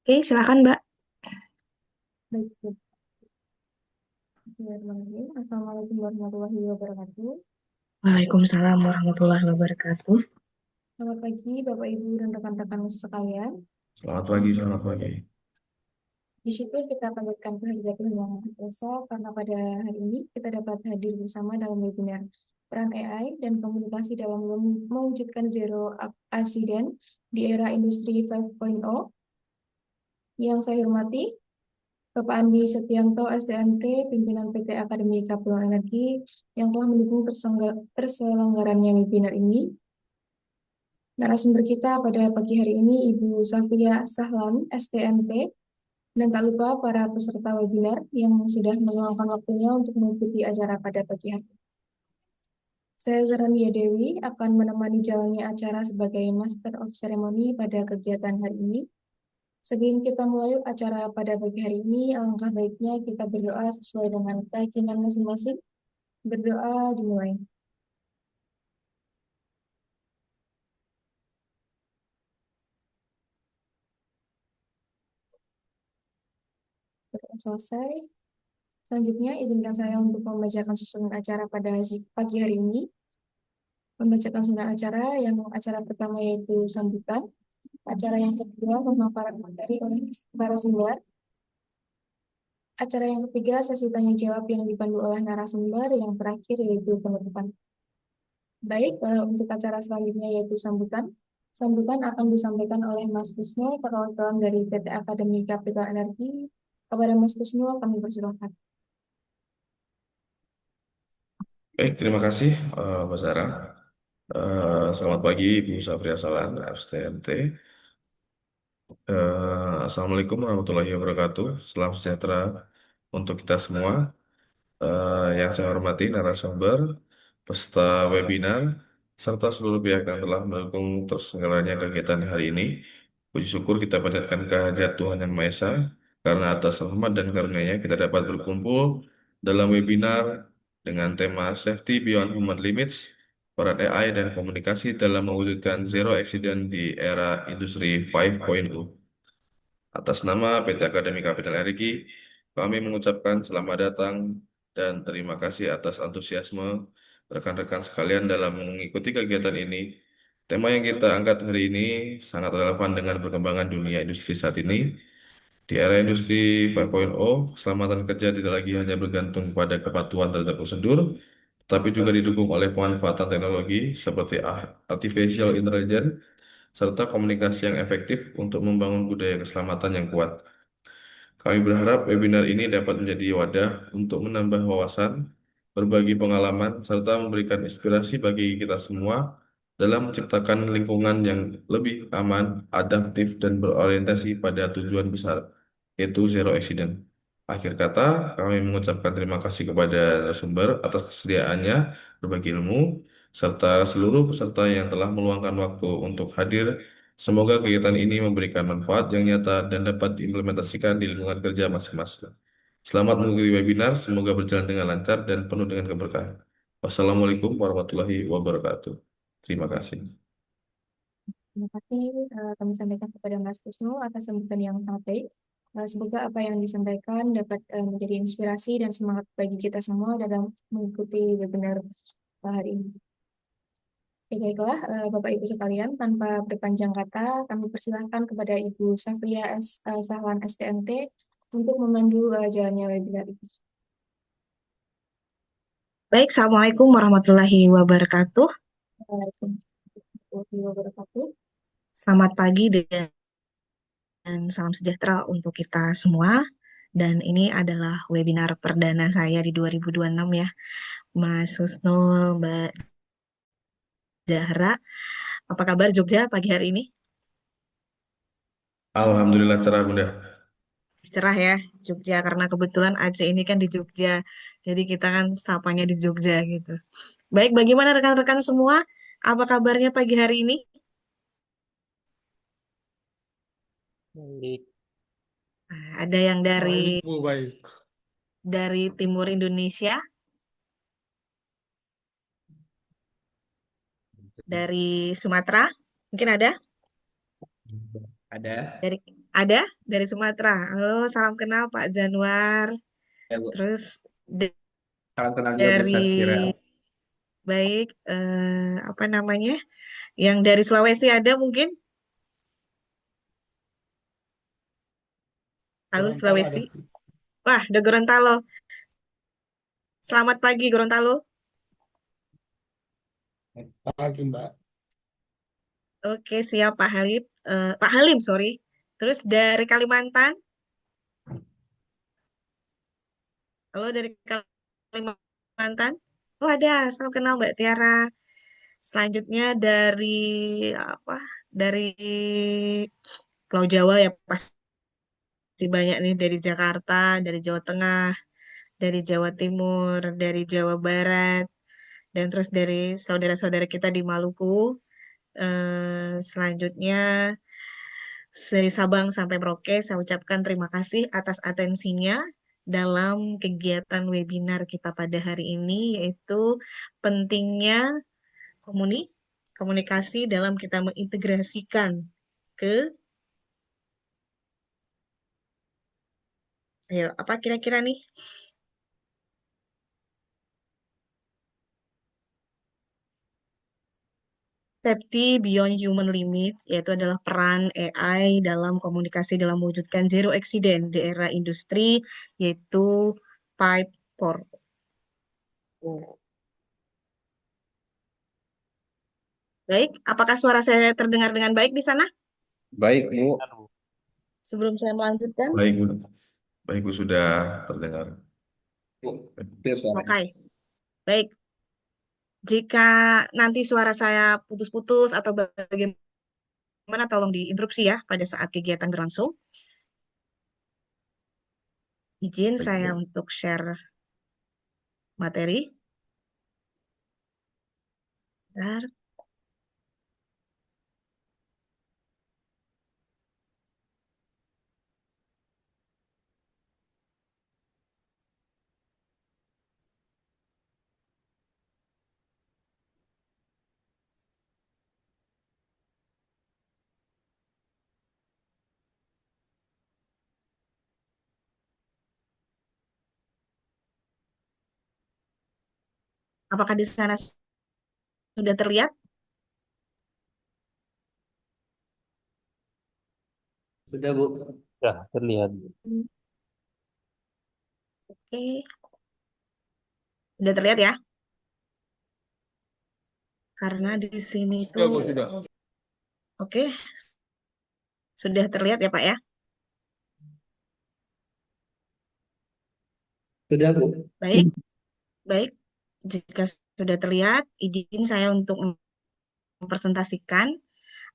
Oke, silakan Mbak. Baik, baik. Bismillahirrahmanirrahim. Assalamualaikum warahmatullahi wabarakatuh. Waalaikumsalam warahmatullahi wabarakatuh. Selamat pagi, Bapak, Ibu, dan rekan-rekan sekalian. Selamat pagi, selamat pagi. Bersyukur kita panjatkan kehadirat Tuhan Yang Maha Esa karena pada hari ini kita dapat hadir bersama dalam webinar peran AI dan komunikasi dalam mewujudkan zero accident di era industri 5.0. Yang saya hormati Bapak Andi Setianto, STMT, pimpinan PT Akademi Kapsul Energi yang telah mendukung terselenggarannya webinar ini. Narasumber kita pada pagi hari ini Ibu Safia Sahlan, STMT, dan tak lupa para peserta webinar yang sudah meluangkan waktunya untuk mengikuti acara pada pagi hari ini. Saya Zarania Dewi akan menemani jalannya acara sebagai Master of Ceremony pada kegiatan hari ini. Sebelum kita mulai acara pada pagi hari ini, alangkah baiknya kita berdoa sesuai dengan keyakinan masing-masing. Berdoa dimulai. Berdoa selesai. Selanjutnya, izinkan saya untuk membacakan susunan acara pada pagi hari ini. Membacakan susunan acara, yang acara pertama yaitu sambutan. Acara yang kedua, pemaparan materi oleh narasumber. Acara yang ketiga, sesi tanya jawab yang dipandu oleh narasumber. Yang terakhir yaitu penutupan. Baik, untuk acara selanjutnya yaitu sambutan. Sambutan akan disampaikan oleh Mas Kusno, perwakilan dari PT Akademi Kapsul Energi. Kepada Mas Kusno, kami persilahkan. Baik, terima kasih, Mbak Zara. Selamat pagi, Ibu Safria Salan, FTMT. Assalamualaikum warahmatullahi wabarakatuh. Salam sejahtera untuk kita semua. Yang saya hormati narasumber, peserta webinar, serta seluruh pihak yang telah mendukung terselenggaranya kegiatan hari ini. Puji syukur kita panjatkan kehadirat Tuhan Yang Maha Esa, karena atas rahmat dan karunia-Nya kita dapat berkumpul dalam webinar dengan tema Safety Beyond Human Limits, peran AI dan komunikasi dalam mewujudkan zero accident di era industri 5.0. Atas nama PT Akademi Kapsul Energi, kami mengucapkan selamat datang dan terima kasih atas antusiasme rekan-rekan sekalian dalam mengikuti kegiatan ini. Tema yang kita angkat hari ini sangat relevan dengan perkembangan dunia industri saat ini. Di era industri 5.0, keselamatan kerja tidak lagi hanya bergantung pada kepatuhan terhadap prosedur, tapi juga didukung oleh pemanfaatan teknologi seperti artificial intelligence serta komunikasi yang efektif untuk membangun budaya keselamatan yang kuat. Kami berharap webinar ini dapat menjadi wadah untuk menambah wawasan, berbagi pengalaman, serta memberikan inspirasi bagi kita semua dalam menciptakan lingkungan yang lebih aman, adaptif, dan berorientasi pada tujuan besar, yaitu zero accident. Akhir kata, kami mengucapkan terima kasih kepada narasumber atas kesediaannya berbagi ilmu, serta seluruh peserta yang telah meluangkan waktu untuk hadir. Semoga kegiatan ini memberikan manfaat yang nyata dan dapat diimplementasikan di lingkungan kerja masing-masing. Selamat mengikuti webinar, semoga berjalan dengan lancar dan penuh dengan keberkahan. Wassalamualaikum warahmatullahi wabarakatuh. Terima kasih. Terima kasih kami sampaikan kepada Mas Kusno atas sambutan yang sangat baik. Semoga apa yang disampaikan dapat menjadi inspirasi dan semangat bagi kita semua dalam mengikuti webinar hari ini. Oke, baiklah, Bapak Ibu sekalian, tanpa berpanjang kata, kami persilahkan kepada Ibu Safria Sahlan STMT untuk memandu jalannya webinar ini. Baik, Assalamualaikum warahmatullahi wabarakatuh. Waalaikumsalam warahmatullahi wabarakatuh. Selamat pagi dan salam sejahtera untuk kita semua. Dan ini adalah webinar perdana saya di 2026 ya. Mas Husnul, Mbak Zahra. Apa kabar Jogja pagi hari ini? Alhamdulillah cerah Bunda. Cerah ya, Jogja. Karena kebetulan Aceh ini kan di Jogja. Jadi kita kan sapanya di Jogja gitu. Baik, bagaimana rekan-rekan semua? Apa kabarnya pagi hari ini? Baik, Nah, ada yang baik dari Bu, baik. timur Indonesia, dari Sumatera, mungkin ada? Ada. Dari Ada dari Sumatera. Halo, salam kenal Pak Januar. Ya, Bu. Terus d- Salam kenal juga Bu dari Safira. baik apa namanya? Yang dari Sulawesi ada mungkin? Halo Gorontalo ada. Sulawesi. Wah, ada Gorontalo. Selamat pagi Gorontalo. Pagi, Mbak. Oke, siap Pak Halim. Pak Halim, sorry. Terus dari Kalimantan. Halo dari Kalimantan. Oh ada, salam kenal Mbak Tiara. Selanjutnya dari apa? Dari Pulau Jawa ya pasti banyak nih dari Jakarta, dari Jawa Tengah, dari Jawa Timur, dari Jawa Barat, dan terus dari saudara-saudara kita di Maluku. Selanjutnya dari Sabang sampai Merauke, saya ucapkan terima kasih atas atensinya dalam kegiatan webinar kita pada hari ini, yaitu pentingnya komunikasi dalam kita mengintegrasikan ke, ayo, apa kira-kira nih? Safety Beyond Human Limits, yaitu adalah peran AI dalam komunikasi dalam mewujudkan zero accident di era industri, yaitu Pipe 4. Baik, apakah suara saya terdengar dengan baik di sana? Baik, Bu. Sebelum saya melanjutkan, Baik, Bu. Baik, Bu, sudah terdengar. Bu, clear suaranya. oke. Baik, jika nanti suara saya putus-putus atau bagaimana, tolong diinterupsi ya pada saat kegiatan berlangsung. Izin Baik, saya Bu. untuk share materi. Bentar. Apakah di sana sudah terlihat? Sudah, Bu. Ya, terlihat. Oke, sudah terlihat ya? Karena di sini itu, Sudah, Bu, sudah. oke, sudah terlihat ya Pak ya? Sudah, Bu. Baik, baik. Jika sudah terlihat, izin saya untuk mempresentasikan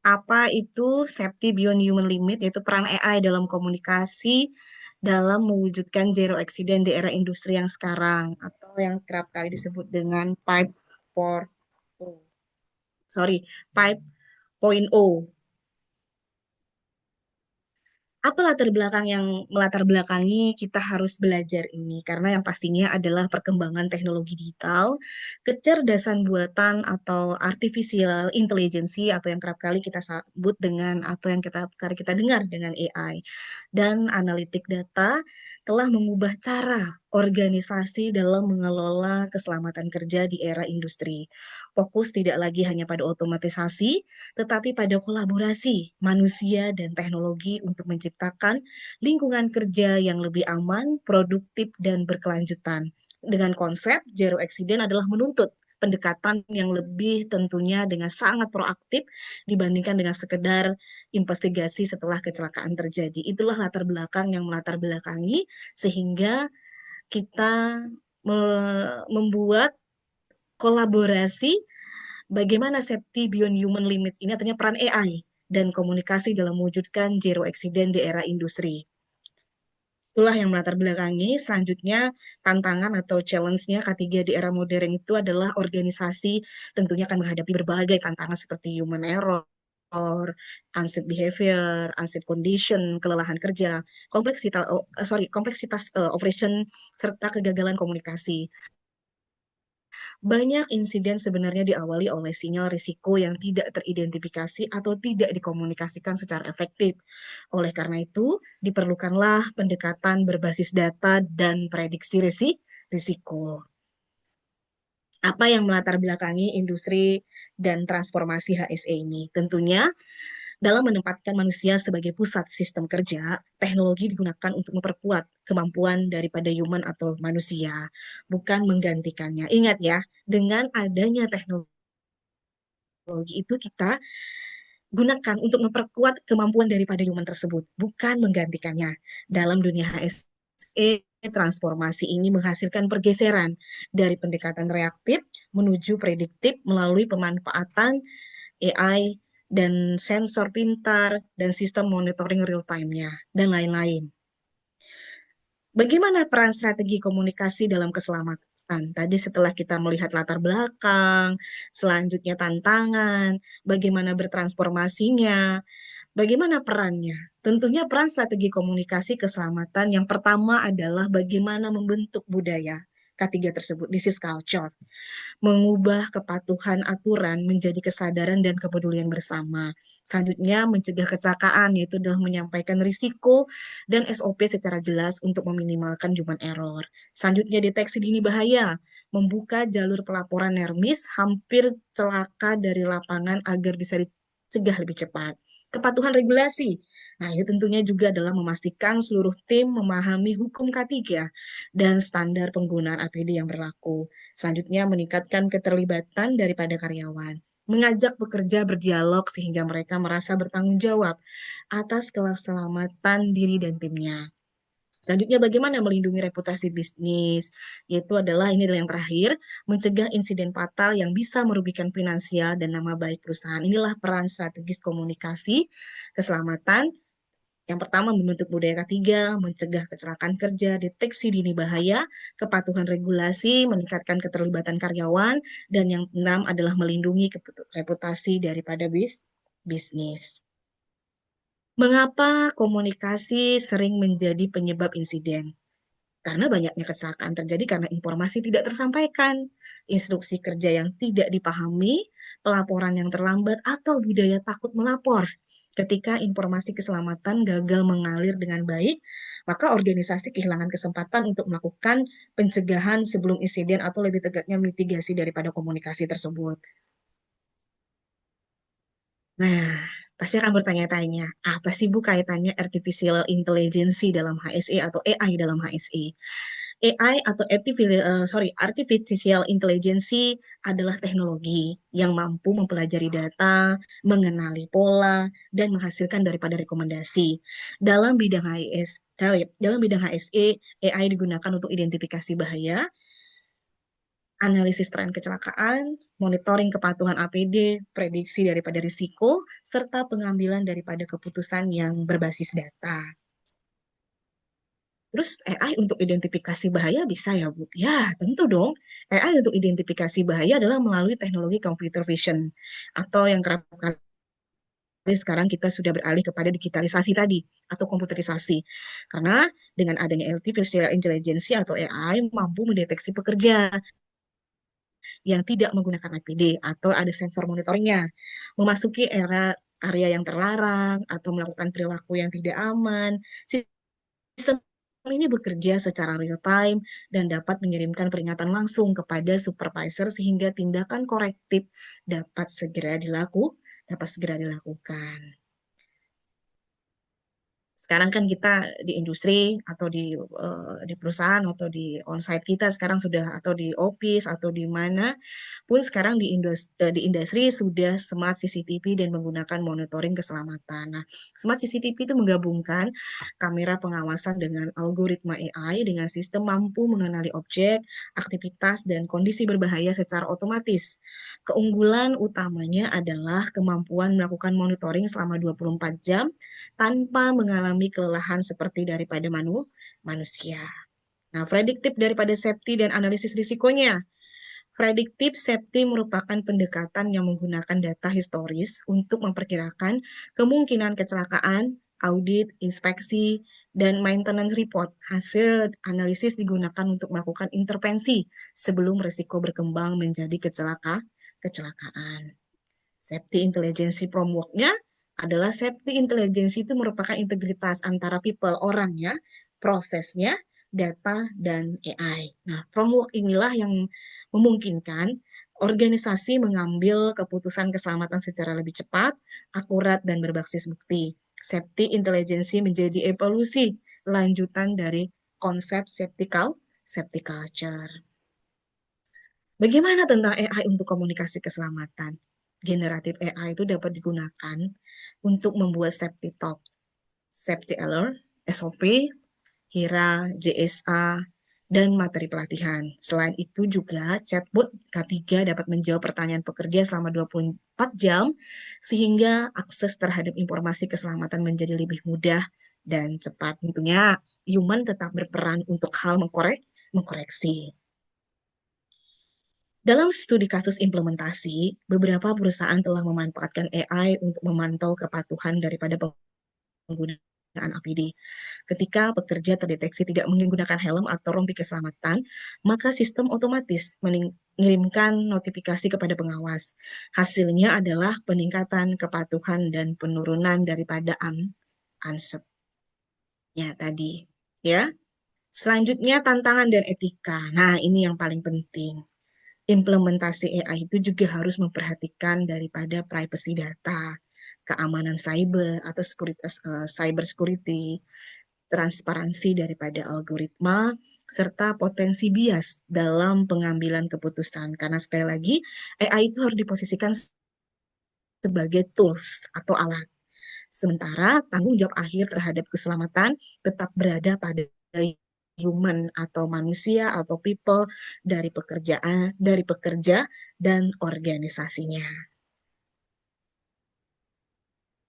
apa itu Safety Beyond Human Limit, yaitu peran AI dalam komunikasi dalam mewujudkan zero accident di era industri yang sekarang, atau yang kerap kali disebut dengan Pipe 4, sorry, 5.0. Apa latar belakang yang melatar belakangi kita harus belajar ini? Karena yang pastinya adalah perkembangan teknologi digital, kecerdasan buatan atau artificial intelligence atau yang kerap kali kita sebut dengan atau yang kita dengar dengan AI dan analitik data telah mengubah cara organisasi dalam mengelola keselamatan kerja di era industri. Fokus tidak lagi hanya pada otomatisasi, tetapi pada kolaborasi manusia dan teknologi untuk menciptakan lingkungan kerja yang lebih aman, produktif, dan berkelanjutan. Dengan konsep zero accident adalah menuntut pendekatan yang lebih tentunya dengan sangat proaktif dibandingkan dengan sekedar investigasi setelah kecelakaan terjadi. Itulah latar belakang yang melatar belakangi sehingga kita membuat kolaborasi bagaimana safety beyond human limits ini, artinya peran AI dan komunikasi dalam mewujudkan zero accident di era industri. Itulah yang melatar belakangi. Selanjutnya, tantangan atau challenge-nya K3 di era modern itu adalah organisasi tentunya akan menghadapi berbagai tantangan seperti human error, unsafe behavior, unsafe condition, kelelahan kerja, kompleksitas operation, serta kegagalan komunikasi. Banyak insiden sebenarnya diawali oleh sinyal risiko yang tidak teridentifikasi atau tidak dikomunikasikan secara efektif. Oleh karena itu, diperlukanlah pendekatan berbasis data dan prediksi risiko. Apa yang melatar belakangi industri dan transformasi HSE ini? Tentunya dalam menempatkan manusia sebagai pusat sistem kerja, teknologi digunakan untuk memperkuat kemampuan daripada human atau manusia, bukan menggantikannya. Ingat ya, dengan adanya teknologi itu kita gunakan untuk memperkuat kemampuan daripada human tersebut, bukan menggantikannya. Dalam dunia HSE, transformasi ini menghasilkan pergeseran dari pendekatan reaktif menuju prediktif melalui pemanfaatan AI dan sensor pintar dan sistem monitoring real time-nya dan lain-lain. Bagaimana peran strategi komunikasi dalam keselamatan? Tadi setelah kita melihat latar belakang, selanjutnya tantangan, bagaimana bertransformasinya, bagaimana perannya? Tentunya peran strategi komunikasi keselamatan yang pertama adalah bagaimana membentuk budaya. Ketiga tersebut, this is culture. Mengubah kepatuhan aturan menjadi kesadaran dan kepedulian bersama. Selanjutnya, mencegah kecelakaan, yaitu adalah menyampaikan risiko dan SOP secara jelas untuk meminimalkan human error. Selanjutnya, deteksi dini bahaya, membuka jalur pelaporan NERMIS hampir celaka dari lapangan agar bisa dicegah lebih cepat. Kepatuhan regulasi. Nah, itu tentunya juga adalah memastikan seluruh tim memahami hukum K3 dan standar penggunaan APD yang berlaku. Selanjutnya, meningkatkan keterlibatan daripada karyawan. Mengajak pekerja berdialog sehingga mereka merasa bertanggung jawab atas keselamatan diri dan timnya. Selanjutnya, bagaimana melindungi reputasi bisnis, yaitu adalah ini adalah yang terakhir, mencegah insiden fatal yang bisa merugikan finansial dan nama baik perusahaan. Inilah peran strategis komunikasi keselamatan. Yang pertama, membentuk budaya ketiga, mencegah kecelakaan kerja, deteksi dini bahaya, kepatuhan regulasi, meningkatkan keterlibatan karyawan, dan yang enam adalah melindungi reputasi daripada bisnis. Mengapa komunikasi sering menjadi penyebab insiden? Karena banyaknya kecelakaan terjadi karena informasi tidak tersampaikan, instruksi kerja yang tidak dipahami, pelaporan yang terlambat, atau budaya takut melapor. Ketika informasi keselamatan gagal mengalir dengan baik, maka organisasi kehilangan kesempatan untuk melakukan pencegahan sebelum insiden atau lebih tegaknya mitigasi daripada komunikasi tersebut. Nah, pasti akan bertanya-tanya, apa sih Bu kaitannya artificial intelligence dalam HSE atau AI dalam HSE? AI atau artificial intelligence adalah teknologi yang mampu mempelajari data, mengenali pola, dan menghasilkan daripada rekomendasi. Dalam bidang HSE, AI digunakan untuk identifikasi bahaya, analisis tren kecelakaan, monitoring kepatuhan APD, prediksi daripada risiko, serta pengambilan daripada keputusan yang berbasis data. Terus AI untuk identifikasi bahaya bisa ya, Bu? Ya, tentu dong. AI untuk identifikasi bahaya adalah melalui teknologi computer vision atau yang kerap kali sekarang kita sudah beralih kepada digitalisasi tadi atau komputerisasi. Karena dengan adanya artificial intelligence atau AI mampu mendeteksi pekerja yang tidak menggunakan APD atau ada sensor monitoringnya, memasuki area yang terlarang atau melakukan perilaku yang tidak aman. Sistem ini bekerja secara real time dan dapat mengirimkan peringatan langsung kepada supervisor sehingga tindakan korektif dapat segera dilakukan. Sekarang kan kita di industri atau di perusahaan atau di onsite kita sekarang sudah atau di office atau di mana pun sekarang di industri sudah smart CCTV dan menggunakan monitoring keselamatan. Nah, smart CCTV itu menggabungkan kamera pengawasan dengan algoritma AI dengan sistem mampu mengenali objek, aktivitas, dan kondisi berbahaya secara otomatis. Keunggulan utamanya adalah kemampuan melakukan monitoring selama 24 jam tanpa mengalami kelelahan seperti daripada manusia. Nah, prediktif daripada safety dan analisis risikonya. Predictive safety merupakan pendekatan yang menggunakan data historis untuk memperkirakan kemungkinan kecelakaan, audit, inspeksi, dan maintenance report. Hasil analisis digunakan untuk melakukan intervensi sebelum risiko berkembang menjadi kecelakaan. Safety intelligence framework-nya adalah safety intelligence itu merupakan integritas antara people, orangnya, prosesnya, data, dan AI. Nah, framework inilah yang memungkinkan organisasi mengambil keputusan keselamatan secara lebih cepat, akurat, dan berbasis bukti. Safety intelligence menjadi evolusi lanjutan dari konsep safety culture. Bagaimana tentang AI untuk komunikasi keselamatan? Generatif AI itu dapat digunakan untuk membuat safety talk, safety alert, SOP, HIRA, JSA, dan materi pelatihan. Selain itu juga chatbot K3 dapat menjawab pertanyaan pekerja selama 24 jam sehingga akses terhadap informasi keselamatan menjadi lebih mudah dan cepat. Tentunya human tetap berperan untuk hal mengkoreksi. Dalam studi kasus implementasi, beberapa perusahaan telah memanfaatkan AI untuk memantau kepatuhan daripada penggunaan APD. Ketika pekerja terdeteksi tidak menggunakan helm atau rompi keselamatan, maka sistem otomatis mengirimkan notifikasi kepada pengawas. Hasilnya adalah peningkatan kepatuhan dan penurunan daripada ansep-nya tadi. Ya. Selanjutnya tantangan dan etika. Nah, ini yang paling penting. Implementasi AI itu juga harus memperhatikan daripada privacy data, keamanan cyber atau cyber security, transparansi daripada algoritma, serta potensi bias dalam pengambilan keputusan. Karena sekali lagi, AI itu harus diposisikan sebagai tools atau alat. Sementara tanggung jawab akhir terhadap keselamatan tetap berada pada human atau manusia atau people dari pekerja dan organisasinya.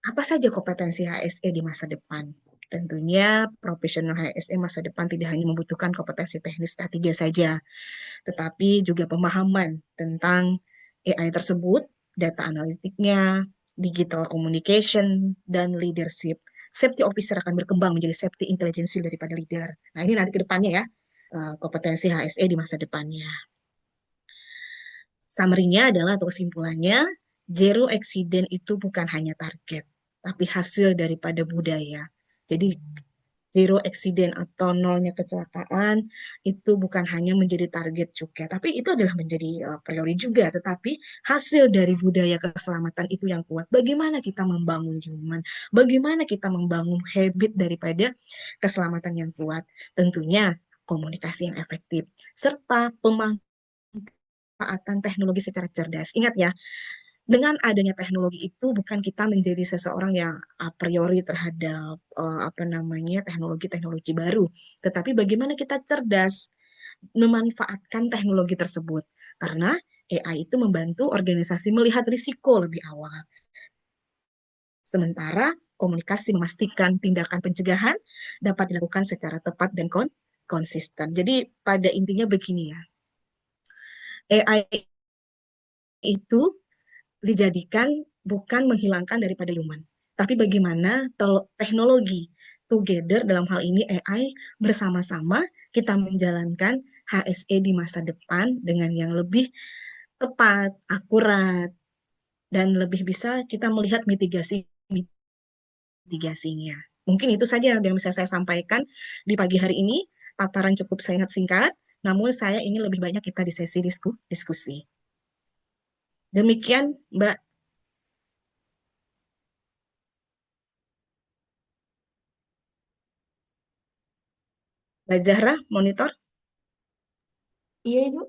Apa saja kompetensi HSE di masa depan? Tentunya profesional HSE masa depan tidak hanya membutuhkan kompetensi teknis K3 saja, tetapi juga pemahaman tentang AI tersebut, data analitiknya, digital communication, dan leadership. Safety officer akan berkembang menjadi safety intelligence daripada leader. Nah, ini nanti ke depannya ya, kompetensi HSE di masa depannya. Summary-nya adalah atau kesimpulannya, zero accident itu bukan hanya target, tapi hasil daripada budaya. Jadi zero accident atau nolnya kecelakaan itu bukan hanya menjadi target juga, tapi itu adalah menjadi priori juga, tetapi hasil dari budaya keselamatan itu yang kuat. Bagaimana kita membangun human, bagaimana kita membangun habit daripada keselamatan yang kuat? Tentunya komunikasi yang efektif, serta pemanfaatan teknologi secara cerdas. Ingat ya, dengan adanya teknologi itu bukan kita menjadi seseorang yang a priori terhadap teknologi-teknologi baru, tetapi bagaimana kita cerdas memanfaatkan teknologi tersebut. Karena AI itu membantu organisasi melihat risiko lebih awal. Sementara komunikasi memastikan tindakan pencegahan dapat dilakukan secara tepat dan konsisten. Jadi pada intinya begini ya, AI itu dijadikan bukan menghilangkan daripada human, tapi bagaimana teknologi together dalam hal ini AI bersama-sama kita menjalankan HSE di masa depan dengan yang lebih tepat, akurat, dan lebih bisa kita melihat mitigasinya. Mungkin itu saja yang bisa saya sampaikan di pagi hari ini. Paparan cukup singkat, namun saya ingin lebih banyak kita di sesi diskusi. Demikian, Mbak. Mbak Zahra, monitor. Iya, Ibu.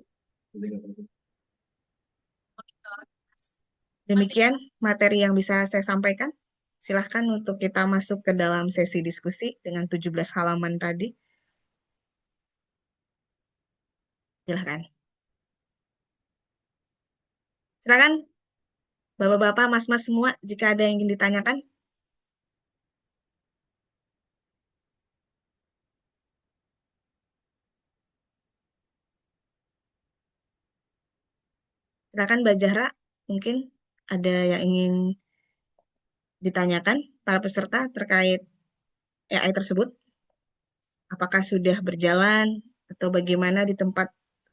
Demikian materi yang bisa saya sampaikan. Silahkan untuk kita masuk ke dalam sesi diskusi dengan 17 halaman tadi. Silahkan. Silahkan, Bapak-Bapak, Mas-Mas semua, jika ada yang ingin ditanyakan. Silahkan, Mbak Zahra, mungkin ada yang ingin ditanyakan para peserta terkait AI tersebut. Apakah sudah berjalan atau bagaimana di tempat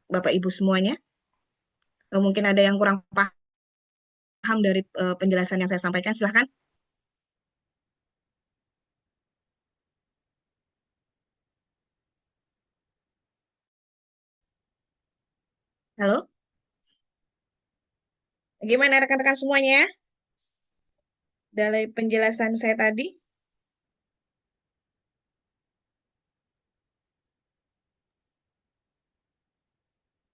Bapak Ibu semuanya? Atau mungkin ada yang kurang paham dari penjelasan yang saya sampaikan? Silahkan. Halo, gimana rekan-rekan semuanya dari penjelasan saya tadi?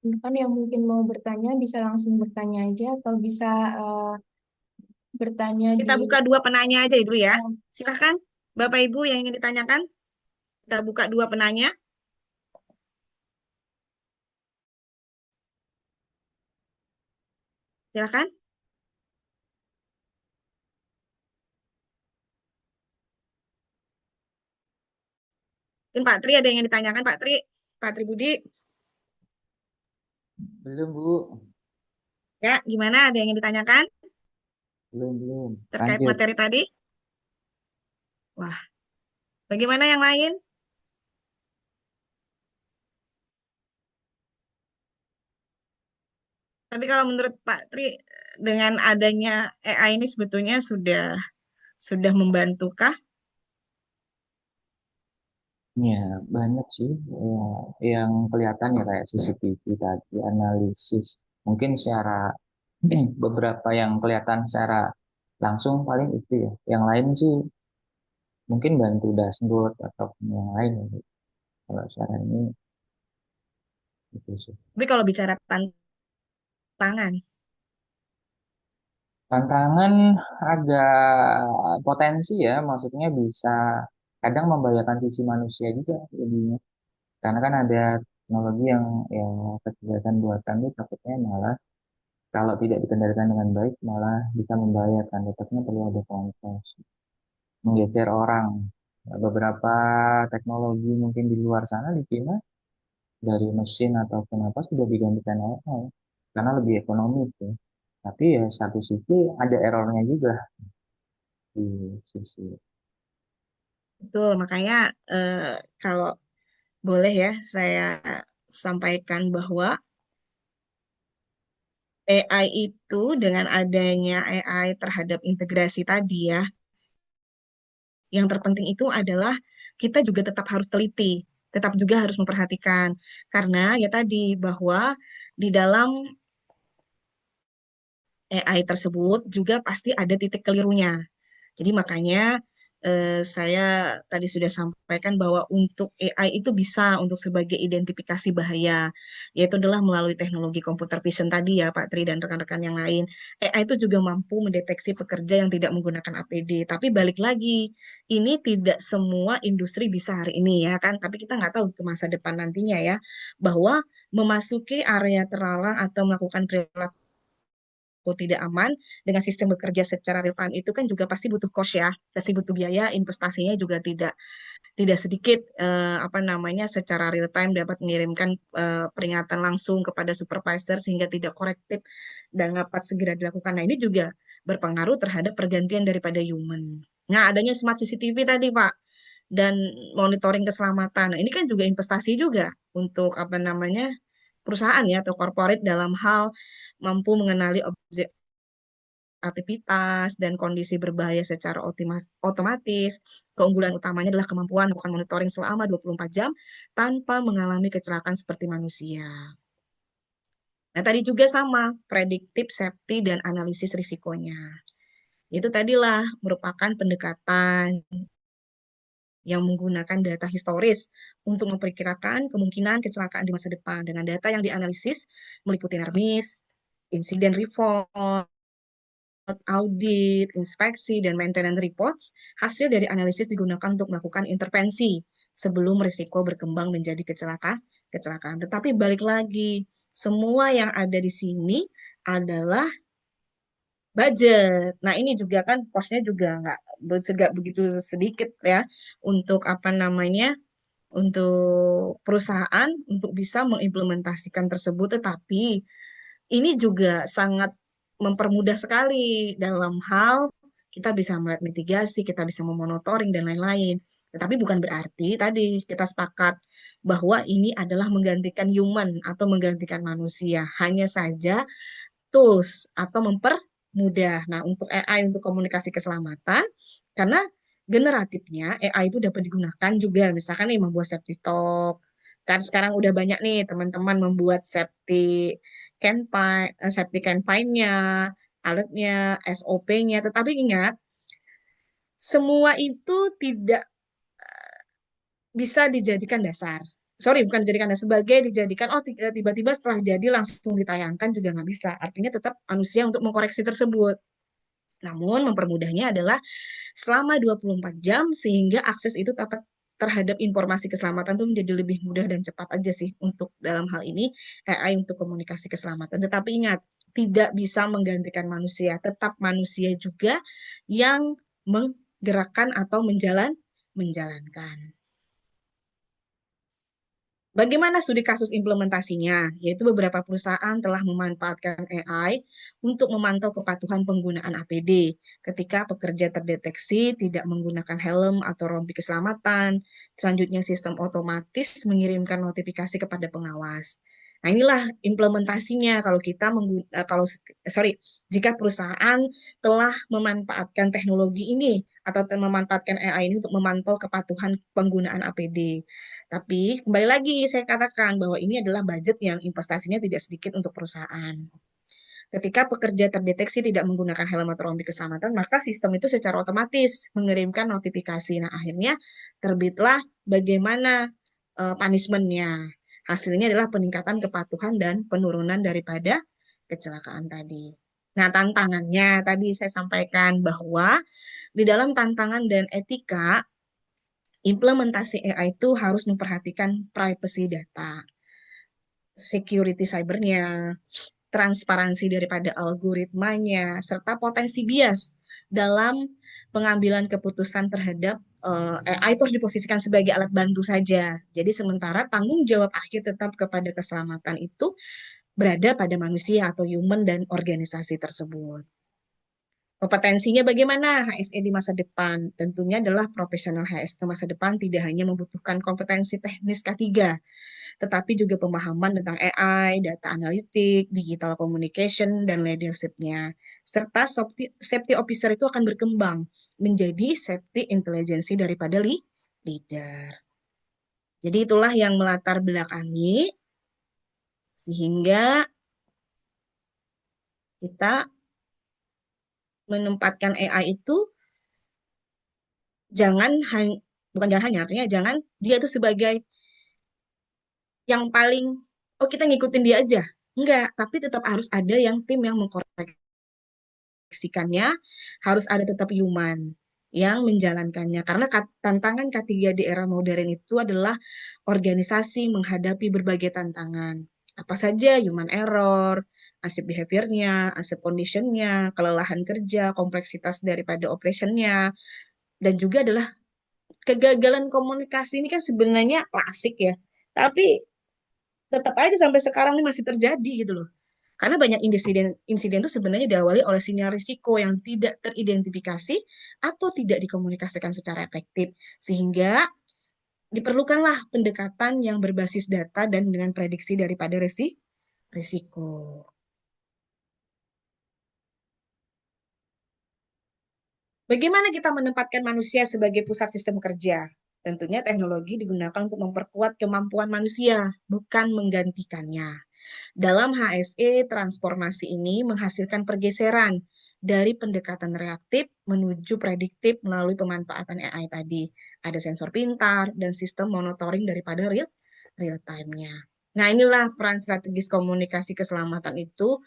Kan yang mungkin mau bertanya bisa langsung bertanya aja atau bisa eh, bertanya Kita di buka dua penanya aja dulu ya. oh, Silahkan, Bapak Ibu yang ingin ditanyakan. Kita buka dua penanya. Silahkan. Mungkin Pak Tri ada yang ingin ditanyakan, Pak Tri. Pak Tri Budi. Belum, Bu. Ya, gimana? Ada yang ingin ditanyakan Belum. terkait Lanjut. materi tadi? Wah, bagaimana yang lain? Tapi kalau menurut Pak Tri, dengan adanya AI ini sebetulnya sudah membantukah? Ya, banyak sih ya, yang kelihatan ya kayak CCTV tadi, analisis. Mungkin secara beberapa yang kelihatan secara langsung paling itu ya. Yang lain sih mungkin bantu dashboard atau yang lain ya. Kalau secara ini itu sih. Tapi kalau bicara tantangan, Tantangan agak potensi ya, maksudnya bisa kadang membahayakan sisi manusia juga jadinya. Karena kan ada teknologi yang kecerdasan buatan itu takutnya malah kalau tidak dikendalikan dengan baik malah bisa membahayakan. Tetapnya perlu ada kontrol, menggeser orang. Beberapa teknologi mungkin di luar sana di China dari mesin ataupun apa sudah digantikan AI karena lebih ekonomis ya. Tapi ya satu sisi ada errornya juga di sisi. betul. Makanya eh, kalau boleh ya saya sampaikan bahwa AI itu dengan adanya AI terhadap integrasi tadi ya, yang terpenting itu adalah kita juga tetap harus teliti, tetap juga harus memperhatikan. Karena ya tadi bahwa di dalam AI tersebut juga pasti ada titik kelirunya. Jadi makanya saya tadi sudah sampaikan bahwa untuk AI itu bisa untuk sebagai identifikasi bahaya, yaitu adalah melalui teknologi computer vision tadi ya Pak Tri dan rekan-rekan yang lain. AI itu juga mampu mendeteksi pekerja yang tidak menggunakan APD. Tapi balik lagi, ini tidak semua industri bisa hari ini ya kan, tapi kita nggak tahu ke masa depan nantinya ya, bahwa memasuki area terlarang atau melakukan perilaku tidak aman dengan sistem bekerja secara real time itu kan juga pasti butuh cost ya, pasti butuh biaya, investasinya juga tidak sedikit apa namanya secara real time dapat mengirimkan peringatan langsung kepada supervisor sehingga tidak korektif dan dapat segera dilakukan. Nah, ini juga berpengaruh terhadap pergantian daripada human. Nah, adanya smart CCTV tadi, Pak, dan monitoring keselamatan. Nah, ini kan juga investasi juga untuk apa namanya perusahaan ya atau corporate dalam hal mampu mengenali objek aktivitas dan kondisi berbahaya secara otomatis. Keunggulan utamanya adalah kemampuan melakukan monitoring selama 24 jam tanpa mengalami kecelakaan seperti manusia. Nah, tadi juga sama, prediktif safety dan analisis risikonya. Itu tadilah merupakan pendekatan yang menggunakan data historis untuk memperkirakan kemungkinan kecelakaan di masa depan. Dengan data yang dianalisis meliputi NERMIS, insiden report, audit, inspeksi, dan maintenance reports, hasil dari analisis digunakan untuk melakukan intervensi sebelum risiko berkembang menjadi kecelakaan. Tetapi balik lagi, semua yang ada di sini adalah budget. Nah, ini juga kan posnya juga nggak begitu sedikit ya untuk apa namanya untuk perusahaan untuk bisa mengimplementasikan tersebut. Tetapi ini juga sangat mempermudah sekali dalam hal kita bisa melihat mitigasi, kita bisa memonitoring dan lain-lain. Tetapi bukan berarti tadi kita sepakat bahwa ini adalah menggantikan human atau menggantikan manusia. Hanya saja tools atau mempermudah. Nah, untuk AI untuk komunikasi keselamatan, karena generatifnya AI itu dapat digunakan juga, misalkan nih membuat safety talk. Kan sekarang udah banyak nih teman-teman membuat safety campaign-nya, alertnya, SOP-nya. Tetapi ingat, semua itu tidak bisa dijadikan dasar. Sorry, bukan dijadikan dasar, sebagai dijadikan, oh tiba-tiba setelah jadi langsung ditayangkan juga nggak bisa. Artinya tetap manusia untuk mengkoreksi tersebut. Namun mempermudahnya adalah selama 24 jam sehingga akses itu dapat terhadap informasi keselamatan itu menjadi lebih mudah dan cepat aja sih untuk dalam hal ini AI untuk komunikasi keselamatan. Tetapi ingat, tidak bisa menggantikan manusia, tetap manusia juga yang menggerakkan atau menjalankan. Bagaimana studi kasus implementasinya? Yaitu beberapa perusahaan telah memanfaatkan AI untuk memantau kepatuhan penggunaan APD ketika pekerja terdeteksi tidak menggunakan helm atau rompi keselamatan. Selanjutnya sistem otomatis mengirimkan notifikasi kepada pengawas. Nah, inilah implementasinya kalau jika perusahaan telah memanfaatkan teknologi ini atau memanfaatkan AI ini untuk memantau kepatuhan penggunaan APD. Tapi kembali lagi saya katakan bahwa ini adalah budget yang investasinya tidak sedikit untuk perusahaan. Ketika pekerja terdeteksi tidak menggunakan helm atau rompi keselamatan, maka sistem itu secara otomatis mengirimkan notifikasi. Nah, akhirnya terbitlah bagaimana punishment-nya. Hasilnya adalah peningkatan kepatuhan dan penurunan daripada kecelakaan tadi. Nah, tantangannya tadi saya sampaikan bahwa di dalam tantangan dan etika, implementasi AI itu harus memperhatikan privacy data, security cybernya, transparansi daripada algoritmanya, serta potensi bias dalam pengambilan keputusan terhadap AI itu harus diposisikan sebagai alat bantu saja. Jadi sementara tanggung jawab akhir tetap kepada keselamatan itu berada pada manusia atau human dan organisasi tersebut. Kompetensinya bagaimana HSE di masa depan? Tentunya adalah profesional HSE masa depan tidak hanya membutuhkan kompetensi teknis K3, tetapi juga pemahaman tentang AI, data analitik, digital communication, dan leadership-nya. Serta safety officer itu akan berkembang menjadi safety intelligence daripada leader. Jadi itulah yang melatar belakangi sehingga kita menempatkan AI itu bukan jangan hanya, artinya jangan dia itu sebagai yang paling, oh kita ngikutin dia aja. Enggak, tapi tetap harus ada yang tim yang mengkoreksikannya, harus ada tetap human yang menjalankannya. Karena tantangan K3 di era modern itu adalah organisasi menghadapi berbagai tantangan. Apa saja human error, asset behavior-nya, asset condition-nya, kelelahan kerja, kompleksitas daripada operation-nya, dan juga adalah kegagalan komunikasi ini kan sebenarnya klasik ya. Tapi tetap aja sampai sekarang ini masih terjadi gitu loh. Karena banyak insiden itu sebenarnya diawali oleh sinyal risiko yang tidak teridentifikasi atau tidak dikomunikasikan secara efektif. Sehingga diperlukanlah pendekatan yang berbasis data dan dengan prediksi daripada risiko. Bagaimana kita menempatkan manusia sebagai pusat sistem kerja? Tentunya teknologi digunakan untuk memperkuat kemampuan manusia, bukan menggantikannya. Dalam HSE, transformasi ini menghasilkan pergeseran dari pendekatan reaktif menuju prediktif melalui pemanfaatan AI tadi. Ada sensor pintar dan sistem monitoring daripada real time-nya. Nah, inilah peran strategis komunikasi keselamatan itu.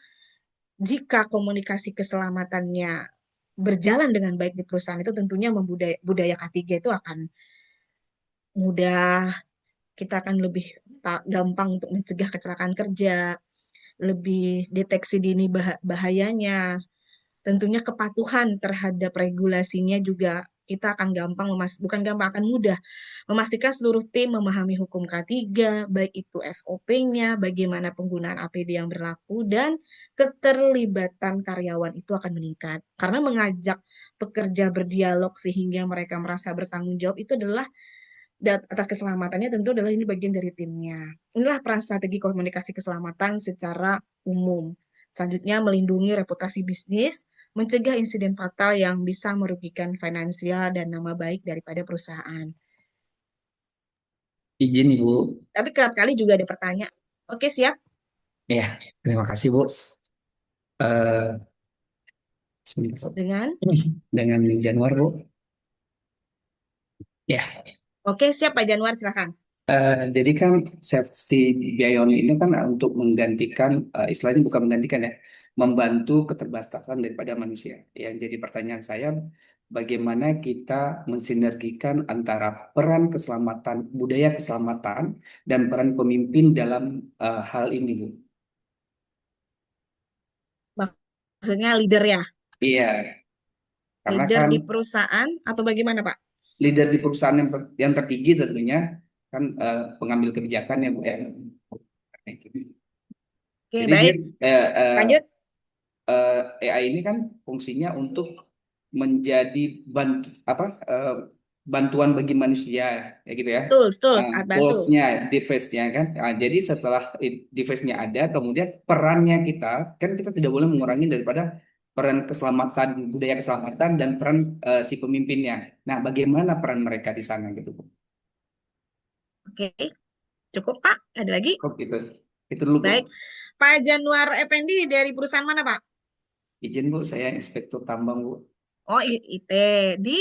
Jika komunikasi keselamatannya berjalan dengan baik di perusahaan itu, tentunya budaya K3 itu akan mudah, kita akan lebih gampang untuk mencegah kecelakaan kerja, lebih deteksi dini bahayanya. Tentunya kepatuhan terhadap regulasinya juga Kita akan bukan gampang, akan mudah memastikan seluruh tim memahami hukum K3, baik itu SOP-nya, bagaimana penggunaan APD yang berlaku, dan keterlibatan karyawan itu akan meningkat. Karena mengajak pekerja berdialog sehingga mereka merasa bertanggung jawab itu adalah atas keselamatannya tentu adalah ini bagian dari timnya. Inilah peran strategi komunikasi keselamatan secara umum. Selanjutnya, melindungi reputasi bisnis, mencegah insiden fatal yang bisa merugikan finansial dan nama baik daripada perusahaan. Izin Ibu. Tapi kerap kali juga ada pertanyaan. Oke, siap. Ya, terima kasih Bu. Eh, sebentar. Dengan Januar Bu. Ya, Oke, siap Pak Januar, silakan. jadi kan safety bionic ini kan untuk menggantikan, istilahnya bukan menggantikan ya, membantu keterbatasan daripada manusia. Yang jadi pertanyaan saya, bagaimana kita mensinergikan antara peran keselamatan, budaya keselamatan, dan peran pemimpin dalam hal ini, Bu? Maksudnya leader ya? Iya, karena Leader kan di perusahaan atau bagaimana Pak? leader di perusahaan yang tertinggi tentunya kan pengambil kebijakan ya Bu ya. Oke, Jadi baik. Lanjut. AI ini kan fungsinya untuk menjadi bantuan bagi manusia ya gitu ya. Tools, alat bantu. Toolsnya, device-nya kan. Nah, jadi setelah device-nya ada, kemudian perannya kita kan kita tidak boleh mengurangi daripada peran keselamatan, budaya keselamatan dan peran si pemimpinnya. Nah, bagaimana peran mereka di sana gitu, Bu? Oke, cukup Pak. Ada lagi? Kok gitu? Itu dulu, Bu. Baik. Pak Januar Effendi dari perusahaan mana Pak? Izin Bu, saya inspektur tambang Bu. Oh, IT. Di?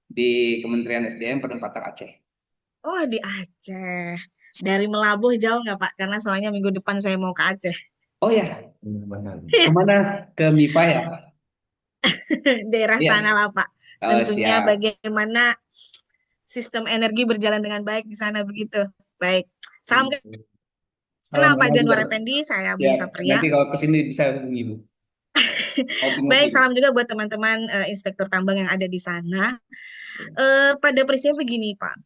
Di Kementerian SDM Penempatan Aceh. Oh, di Aceh. Dari Melabuh jauh nggak Pak? Karena soalnya minggu depan saya mau ke Aceh. Oh ya, kemana? Ke MIFA ya? Daerah Iya. sana lah Pak. Oh, Tentunya siap. bagaimana sistem energi berjalan dengan baik di sana begitu. Baik. Salam Salam kenal Pak kenal Januar juga. Effendi, saya Ya, Bumi Sapria. nanti kalau ke sini bisa hubungi Bu. Baik, salam juga buat teman-teman inspektur tambang yang ada di sana. Pada prinsipnya begini Pak,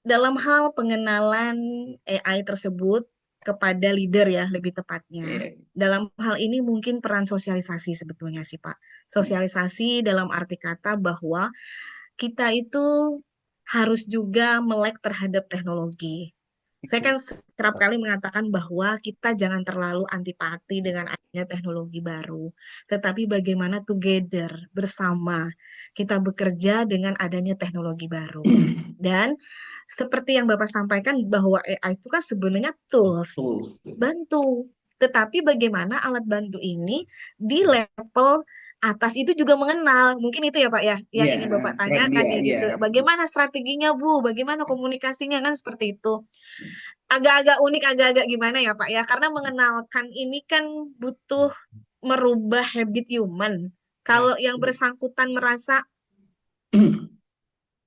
dalam hal pengenalan AI tersebut kepada leader ya lebih tepatnya. Dalam hal ini mungkin peran sosialisasi sebetulnya sih Pak. Sosialisasi dalam arti kata bahwa kita itu harus juga melek terhadap teknologi. Saya kan kerap kali mengatakan bahwa kita jangan terlalu antipati dengan adanya teknologi baru, tetapi bagaimana together, bersama, kita bekerja dengan adanya teknologi baru. Dan seperti yang Bapak sampaikan bahwa AI itu kan sebenarnya tools, bantu. Tetapi bagaimana alat bantu ini di level atas itu juga mengenal. Mungkin itu ya Pak ya, yang ingin Bapak tanyakan ya gitu. Bagaimana strateginya Bu? Bagaimana komunikasinya kan seperti itu. Agak-agak unik, agak-agak gimana ya Pak ya, karena mengenalkan ini kan butuh merubah habit human. Kalau yang bersangkutan merasa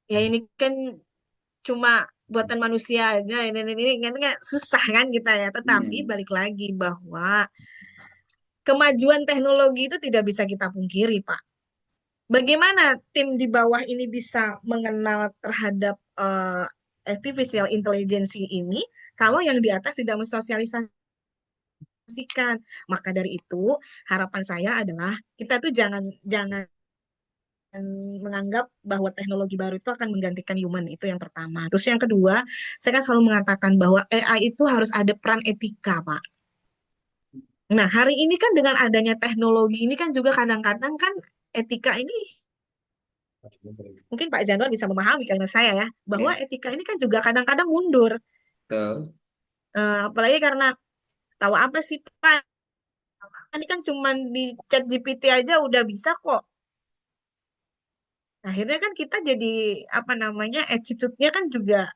ya ini kan cuma buatan manusia aja, ini kan susah kan kita ya. Tetapi balik lagi bahwa kemajuan teknologi itu tidak bisa kita pungkiri Pak. Bagaimana tim di bawah ini bisa mengenal terhadap artificial intelligence ini kalau yang di atas tidak mensosialisasikan. Maka dari itu, harapan saya adalah kita tuh jangan menganggap bahwa teknologi baru itu akan menggantikan human, itu yang pertama. Terus yang kedua, saya kan selalu mengatakan bahwa AI itu harus ada peran etika, Pak. Nah, hari ini kan dengan adanya teknologi ini kan juga kadang-kadang kan etika ini mungkin Pak Januar bisa memahami kalimat saya ya, bahwa etika ini kan juga kadang-kadang mundur. Apalagi karena tahu apa sih Pak, ini kan cuma di chat GPT aja udah bisa kok. Akhirnya kan kita jadi apa namanya attitude-nya kan juga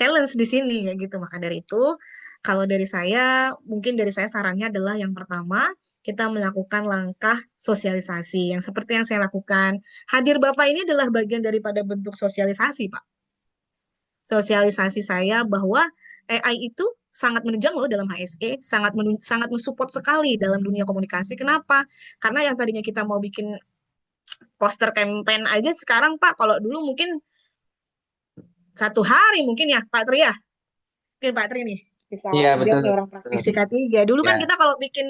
challenge di sini ya gitu. Maka dari itu kalau dari saya mungkin dari saya sarannya adalah yang pertama kita melakukan langkah sosialisasi yang seperti yang saya lakukan. Hadir Bapak ini adalah bagian daripada bentuk sosialisasi, Pak. Sosialisasi saya bahwa AI itu sangat menunjang loh dalam HSE, sangat mensupport sekali dalam dunia komunikasi. Kenapa? Karena yang tadinya kita mau bikin poster campaign aja sekarang Pak, kalau dulu mungkin 1 hari mungkin ya Pak Tri ya. Mungkin Pak Tri nih bisa Iya, jawab betul. nih orang Betul. praktisi K3. Dulu kan Ya, kita kalau bikin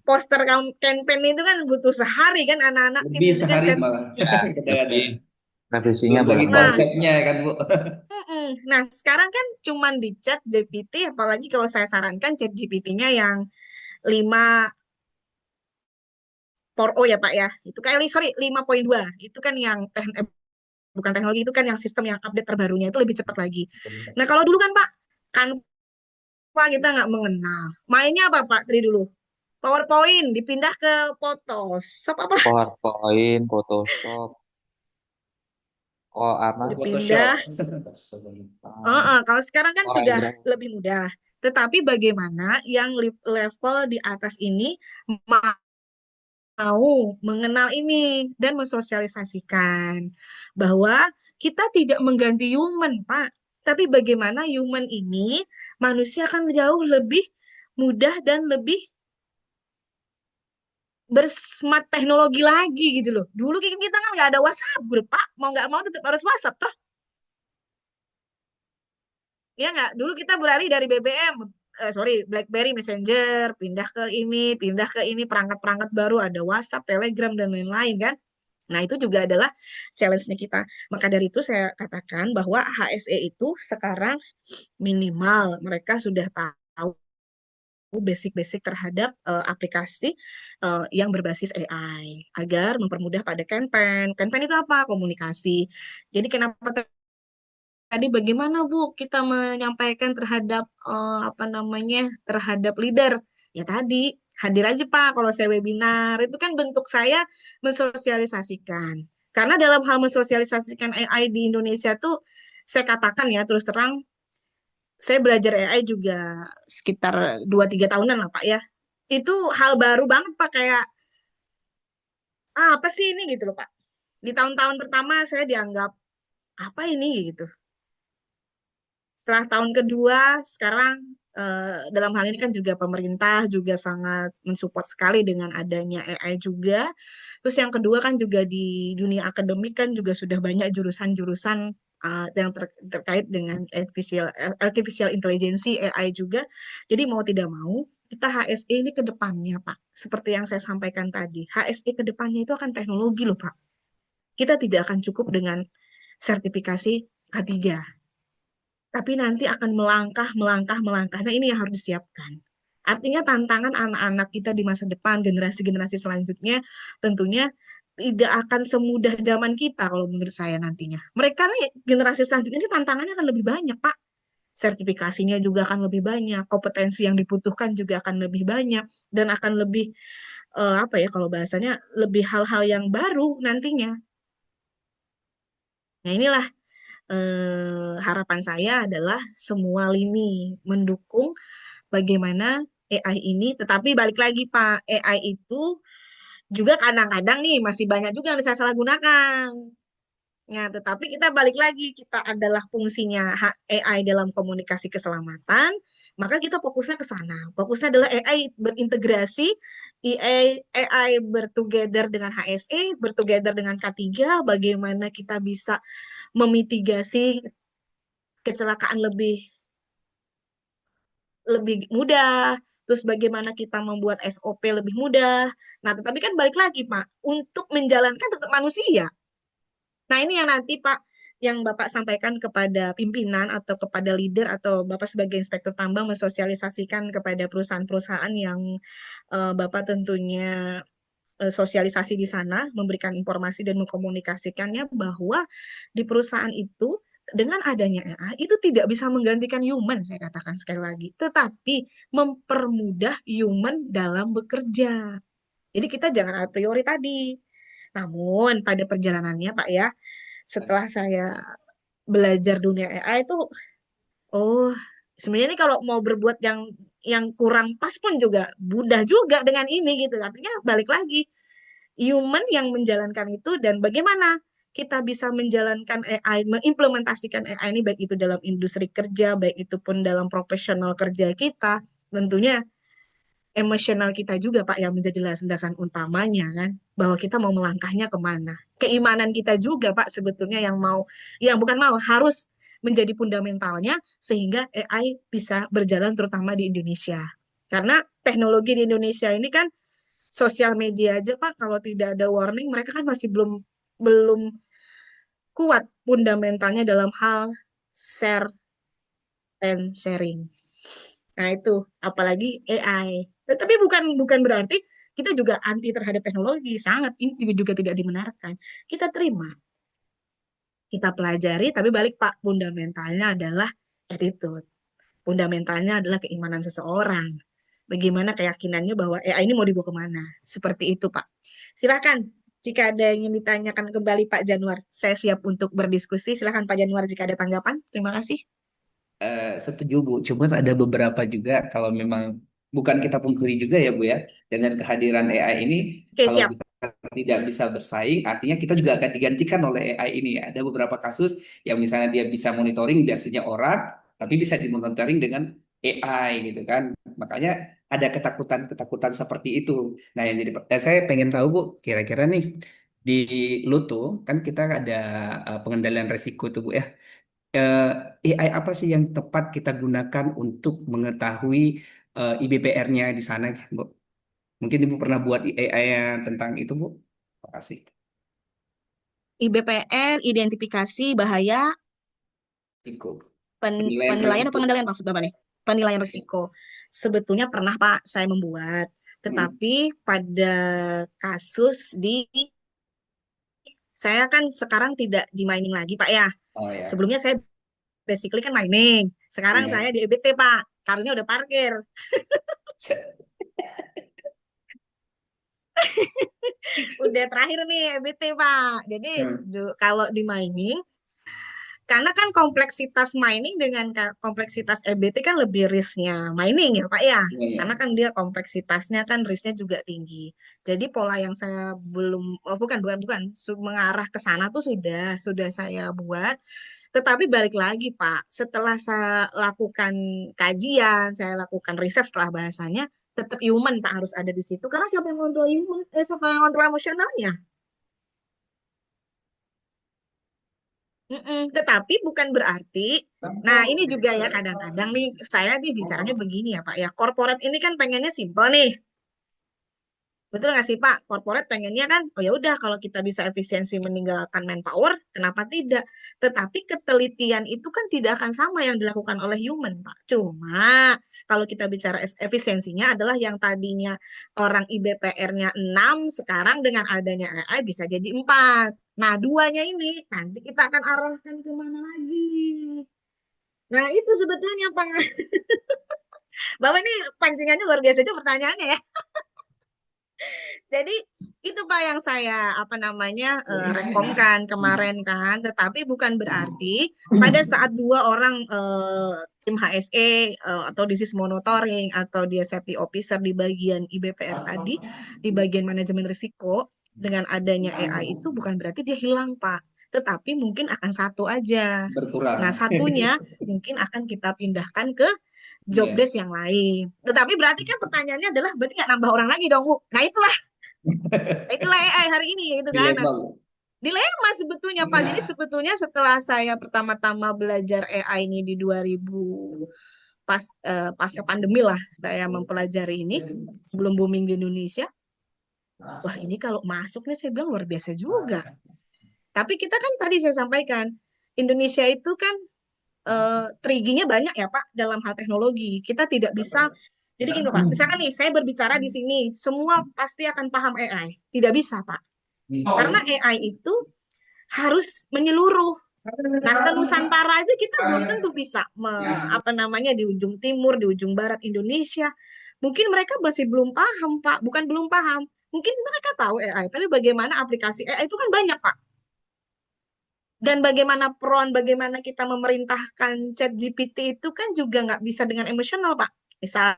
poster campaign itu kan butuh sehari kan anak-anak tim Lebih itu kan sehari set. malah ya, lebih kadang-kadang. revisinya Belum lagi bolak-balik. Nah, konsepnya kan Bu. nah sekarang kan cuman di chat GPT, apalagi kalau saya sarankan chat GPT-nya yang 5 ya Pak ya. Itu kan sorry 5.2. Itu kan yang bukan teknologi, itu kan yang sistem yang update terbarunya itu lebih cepat lagi. Nah, kalau dulu kan Pak, Canva kita nggak mengenal. Mainnya apa Pak Tri dulu? PowerPoint dipindah ke Photoshop apa PowerPoint, Photoshop, oh apa? Photoshop. dipindah. Kalau sekarang kan sudah Corel lebih mudah. Tetapi bagaimana yang level di atas ini mau mengenal ini dan mensosialisasikan bahwa kita tidak mengganti human, Pak. Tapi bagaimana human ini manusia akan jauh lebih mudah dan lebih bersmart teknologi lagi gitu loh. Dulu kita kan nggak ada WhatsApp grup, Pak. Mau nggak mau tetap harus WhatsApp, toh. Ya nggak? Dulu kita beralih dari BBM, BlackBerry Messenger, pindah ke ini, perangkat-perangkat baru, ada WhatsApp, Telegram, dan lain-lain kan. Nah, itu juga adalah challenge-nya kita. Maka dari itu saya katakan bahwa HSE itu sekarang minimal mereka sudah tahu basic-basic terhadap aplikasi yang berbasis AI agar mempermudah pada campaign. Campaign itu apa? Komunikasi. Jadi kenapa tadi bagaimana Bu kita menyampaikan terhadap apa namanya terhadap leader? Ya tadi hadir aja Pak kalau saya webinar itu kan bentuk saya mensosialisasikan. Karena dalam hal mensosialisasikan AI di Indonesia tuh saya katakan ya terus terang saya belajar AI juga sekitar 2-3 tahunan lah Pak ya. Itu hal baru banget Pak kayak apa sih ini gitu loh Pak. Di tahun-tahun pertama saya dianggap apa ini gitu. Setelah tahun kedua, sekarang dalam hal ini kan juga pemerintah juga sangat mensupport sekali dengan adanya AI juga. Terus yang kedua kan juga di dunia akademik kan juga sudah banyak jurusan-jurusan yang terkait dengan artificial intelligence AI juga. Jadi mau tidak mau kita HSE ini ke depannya Pak. Seperti yang saya sampaikan tadi, HSE ke depannya itu akan teknologi loh Pak. Kita tidak akan cukup dengan sertifikasi K3 tapi nanti akan melangkah, melangkah, melangkah. Nah, ini yang harus disiapkan. Artinya tantangan anak-anak kita di masa depan, generasi-generasi selanjutnya, tentunya tidak akan semudah zaman kita kalau menurut saya nantinya. Mereka nih, generasi selanjutnya ini tantangannya akan lebih banyak, Pak. Sertifikasinya juga akan lebih banyak, kompetensi yang dibutuhkan juga akan lebih banyak, dan akan lebih, apa ya kalau bahasanya, lebih hal-hal yang baru nantinya. Nah, inilah harapan saya adalah semua lini mendukung bagaimana AI ini, tetapi balik lagi Pak, AI itu juga kadang-kadang nih masih banyak juga yang bisa salah gunakan. Nah, tetapi kita balik lagi, kita adalah fungsinya AI dalam komunikasi keselamatan, maka kita fokusnya ke sana. Fokusnya adalah AI berintegrasi, AI bertogether dengan HSE, bertogether dengan K3, bagaimana kita bisa memitigasi kecelakaan lebih lebih mudah, terus bagaimana kita membuat SOP lebih mudah. Nah, tetapi kan balik lagi, Pak, untuk menjalankan tetap manusia. Nah, ini yang nanti, Pak, yang Bapak sampaikan kepada pimpinan atau kepada leader atau Bapak sebagai inspektur tambang mensosialisasikan kepada perusahaan-perusahaan yang Bapak tentunya sosialisasi di sana, memberikan informasi dan mengkomunikasikannya bahwa di perusahaan itu dengan adanya AI itu tidak bisa menggantikan human, saya katakan sekali lagi, tetapi mempermudah human dalam bekerja. Jadi kita jangan a priori tadi. Namun pada perjalanannya Pak ya, setelah saya belajar dunia AI itu, oh sebenarnya ini kalau mau berbuat yang kurang pas pun juga mudah juga dengan ini gitu. Artinya balik lagi human yang menjalankan itu dan bagaimana kita bisa menjalankan AI, mengimplementasikan AI ini baik itu dalam industri kerja, baik itu pun dalam profesional kerja kita, tentunya emosional kita juga Pak yang menjadi landasan utamanya kan, bahwa kita mau melangkahnya kemana. keimanan kita juga Pak sebetulnya yang bukan mau, harus menjadi fundamentalnya sehingga AI bisa berjalan terutama di Indonesia. Karena teknologi di Indonesia ini kan sosial media aja Pak, kalau tidak ada warning mereka kan masih belum belum kuat fundamentalnya dalam hal share and sharing. Nah, itu apalagi AI. Tetapi bukan berarti kita juga anti terhadap teknologi, sangat ini juga tidak dibenarkan. Kita terima, kita pelajari, tapi balik Pak, fundamentalnya adalah attitude. Fundamentalnya adalah keimanan seseorang. Bagaimana keyakinannya bahwa AI ini mau dibawa kemana. Seperti itu, Pak. Silakan, jika ada yang ingin ditanyakan kembali Pak Januar, saya siap untuk berdiskusi. Silakan Pak Januar jika ada tanggapan. Terima kasih. Setuju Bu, cuma ada beberapa juga kalau memang bukan kita pungkiri juga ya Bu ya, dengan kehadiran AI ini, Oke, kalau siap. kita tidak bisa bersaing, artinya kita juga akan digantikan oleh AI ini. Ada beberapa kasus yang misalnya dia bisa monitoring biasanya orang, tapi bisa dimonitoring dengan AI gitu kan. Makanya ada ketakutan-ketakutan seperti itu. Nah, yang jadi saya pengen tahu Bu, kira-kira nih di Luto kan kita ada pengendalian resiko tuh Bu ya. AI apa sih yang tepat kita gunakan untuk mengetahui IBPR-nya di sana, Bu? Mungkin Ibu pernah buat AI tentang itu, Bu? Terima kasih. IBPR, identifikasi bahaya, Risiko. Penilaian penilaian atau risiko. pengendalian maksud Bapak nih? Penilaian risiko. Sebetulnya pernah Pak saya membuat, tetapi pada kasus saya kan sekarang tidak di mining lagi Pak ya. Oh ya. Sebelumnya saya basically kan mining. Sekarang Iya. saya di EBT Pak. Karena udah parkir. Udah terakhir nih EBT Pak. Jadi kalau di mining, karena kan kompleksitas mining dengan kompleksitas EBT kan lebih risknya mining ya Pak ya. Iya, iya. Karena kan dia kompleksitasnya kan risknya juga tinggi. Jadi pola yang saya belum, oh bukan, mengarah ke sana tuh sudah saya buat. Tetapi balik lagi Pak, setelah saya lakukan kajian, saya lakukan riset setelah bahasanya, tetap human Pak harus ada di situ. Karena siapa yang kontrol human, siapa yang kontrol emosionalnya? Tetapi bukan berarti, nah ini juga ya kadang-kadang nih, saya nih bicaranya begini ya Pak ya, corporate ini kan pengennya simpel nih, betul nggak sih Pak? Corporate pengennya kan, oh ya udah kalau kita bisa efisiensi meninggalkan manpower, kenapa tidak? Tetapi ketelitian itu kan tidak akan sama yang dilakukan oleh human Pak. Cuma kalau kita bicara efisiensinya adalah yang tadinya orang IBPR-nya 6, sekarang dengan adanya AI bisa jadi 4. Nah, duanya ini nanti kita akan arahkan kemana lagi? Nah, itu sebetulnya Pak. Bapak ini pancingannya luar biasa aja pertanyaannya ya. Jadi itu Pak yang saya rekomkan kemarin kan, tetapi bukan berarti pada saat dua orang tim HSE atau disease monitoring atau dia safety officer di bagian IBPR tadi, di bagian manajemen risiko dengan adanya AI itu bukan berarti dia hilang Pak, tetapi mungkin akan satu aja. Berkurang. Nah, satunya mungkin akan kita pindahkan ke job Iya. desk yang lain. Tetapi berarti kan pertanyaannya adalah berarti nggak nambah orang lagi dong, Bu. Nah, itulah AI hari ini gitu kan. Nah, Dilema, Bu. dilema sebetulnya Pak. Jadi sebetulnya setelah saya pertama-tama belajar AI ini di 2000 pasca pandemi lah saya mempelajari ini, belum booming di Indonesia. Wah, ini kalau masuk nih saya bilang luar biasa juga. Tapi kita kan tadi saya sampaikan, Indonesia itu kan triginya banyak ya Pak dalam hal teknologi. Kita tidak bisa, jadi gini Pak, misalkan nih saya berbicara di sini, semua pasti akan paham AI. Tidak bisa Pak. Karena AI itu harus menyeluruh. Nah, se-Nusantara aja kita belum tentu bisa di ujung timur, di ujung barat Indonesia. Mungkin mereka masih belum paham, Pak. Bukan belum paham. Mungkin mereka tahu AI, tapi bagaimana aplikasi AI itu kan banyak, Pak. Dan bagaimana prompt, bagaimana kita memerintahkan chat GPT itu kan juga nggak bisa dengan emosional, Pak. Misal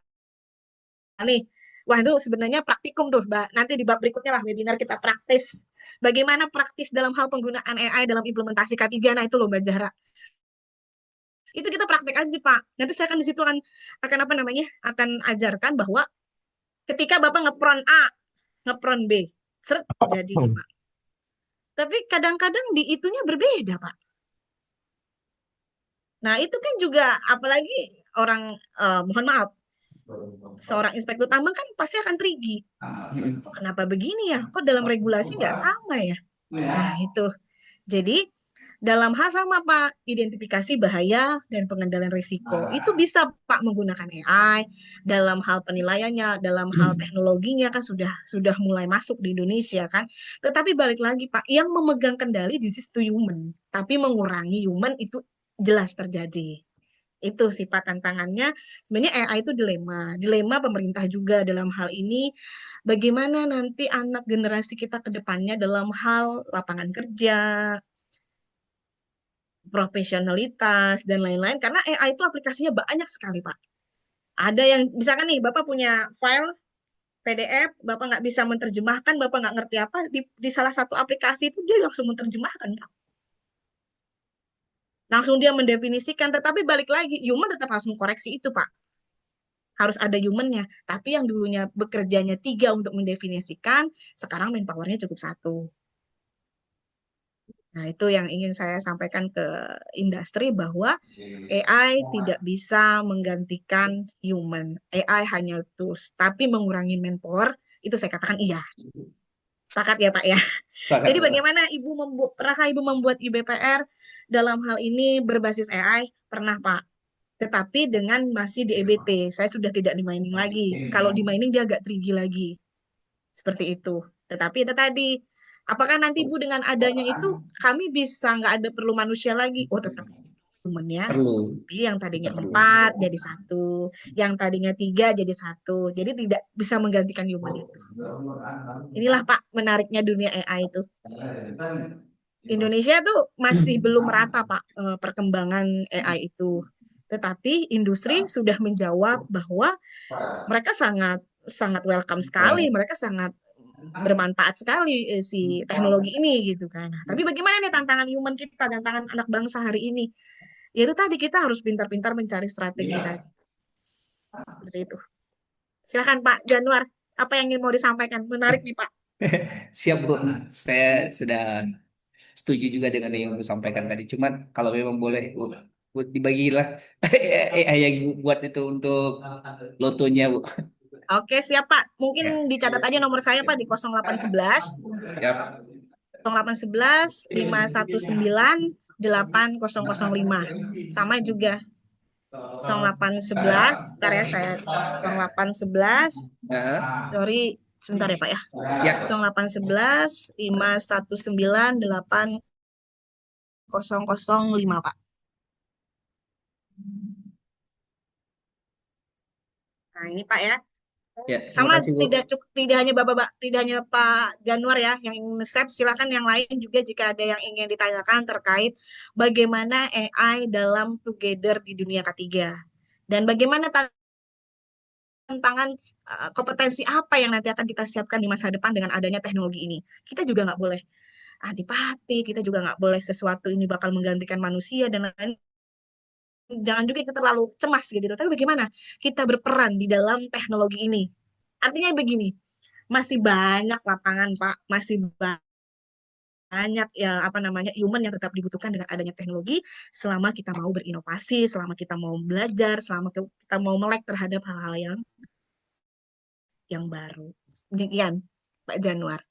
nih, wah itu sebenarnya praktikum tuh, Mbak. Nanti di bab berikutnya lah webinar kita praktis. Bagaimana praktis dalam hal penggunaan AI dalam implementasi K3, nah itu loh Mbak Zahra. Itu kita praktek aja, Pak. Nanti saya akan di situ akan ajarkan bahwa ketika Bapak ngepron A, ngepron B, seret jadi, Pak. Tapi kadang-kadang di itunya berbeda, Pak. Nah, itu kan juga apalagi orang, mohon maaf, seorang inspektur tambang kan pasti akan trigi. Kok kenapa begini ya? Kok dalam regulasi nggak sama ya? Nah, itu. Jadi, dalam hal sama, Pak, identifikasi bahaya dan pengendalian risiko. Itu bisa, Pak, menggunakan AI dalam hal penilaiannya, dalam hal teknologinya kan sudah mulai masuk di Indonesia kan. Tetapi balik lagi, Pak, yang memegang kendali this is to human, tapi mengurangi human itu jelas terjadi. Itu sifat tantangannya. Sebenarnya AI itu dilema. Dilema pemerintah juga dalam hal ini. Bagaimana nanti anak generasi kita ke depannya dalam hal lapangan kerja, profesionalitas, dan lain-lain. Karena AI itu aplikasinya banyak sekali, Pak. Ada yang, misalkan nih, Bapak punya file PDF, Bapak nggak bisa menerjemahkan, Bapak nggak ngerti apa, di salah satu aplikasi itu dia langsung menerjemahkan, Pak. Langsung dia mendefinisikan, tetapi balik lagi, human tetap harus mengkoreksi itu, Pak. Harus ada humannya. Tapi yang dulunya bekerjanya 3 untuk mendefinisikan, sekarang manpowernya cukup 1. Nah, itu yang ingin saya sampaikan ke industri bahwa AI tidak bisa menggantikan human. AI hanya tools, tapi mengurangi manpower, itu saya katakan iya. Sepakat ya, Pak ya? Sepakat, Jadi Pak. bagaimana pernahkah Ibu membuat IBPR dalam hal ini berbasis AI? Pernah, Pak. Tetapi dengan masih di EBT, saya sudah tidak di mining lagi. Kalau di mining dia agak tricky lagi. Seperti itu. Tetapi itu tadi, apakah nanti Bu dengan adanya itu kami bisa nggak ada perlu manusia lagi? Oh, tetap human ya. Perlu. Tapi yang tadinya Perlu. 4 jadi 1, yang tadinya 3 jadi 1. Jadi tidak bisa menggantikan human itu. Inilah Pak menariknya dunia AI itu. Indonesia tuh masih belum merata Pak, perkembangan AI itu. Tetapi industri sudah menjawab bahwa mereka sangat sangat welcome sekali, mereka sangat bermanfaat sekali si teknologi ini gitu kan. Nah, tapi bagaimana nih tantangan human kita, tantangan anak bangsa hari ini? Yaitu tadi kita harus pintar-pintar mencari strategi tadi. Seperti itu. Silakan Pak Januar, apa yang ingin mau disampaikan? Menarik nih Pak. Siap, Bu. Saya sudah setuju juga dengan yang Ibu sampaikan tadi. Cuman kalau memang boleh, Bu, Bu dibagilah AI yang Ibu buat itu untuk lotonya, Bu. Oke, siap Pak. Mungkin Ya, dicatat aja nomor saya Pak di 0811 siap. 0811 519 8005. Sama juga 0811, ntar ya saya 0811, Nah, sorry sebentar ya Pak ya. ya, 0811 519 8005 Pak. Nah, ini Pak ya. ya. Terima Sama kasih, Bu. tidak hanya Bapak, tidak hanya Pak Januar ya yang ingin nge-save, silakan yang lain juga jika ada yang ingin ditanyakan terkait bagaimana AI dalam together di dunia ketiga. Dan bagaimana tantangan, kompetensi apa yang nanti akan kita siapkan di masa depan dengan adanya teknologi ini. Kita juga nggak boleh antipati, kita juga nggak boleh sesuatu ini bakal menggantikan manusia dan lain. Jangan juga kita terlalu cemas gitu. Tapi bagaimana kita berperan di dalam teknologi ini? Artinya begini, masih banyak lapangan, Pak. Masih banyak ya apa namanya human yang tetap dibutuhkan dengan adanya teknologi selama kita mau berinovasi, selama kita mau belajar, selama kita mau melek terhadap hal-hal yang baru. Demikian, Pak Januar.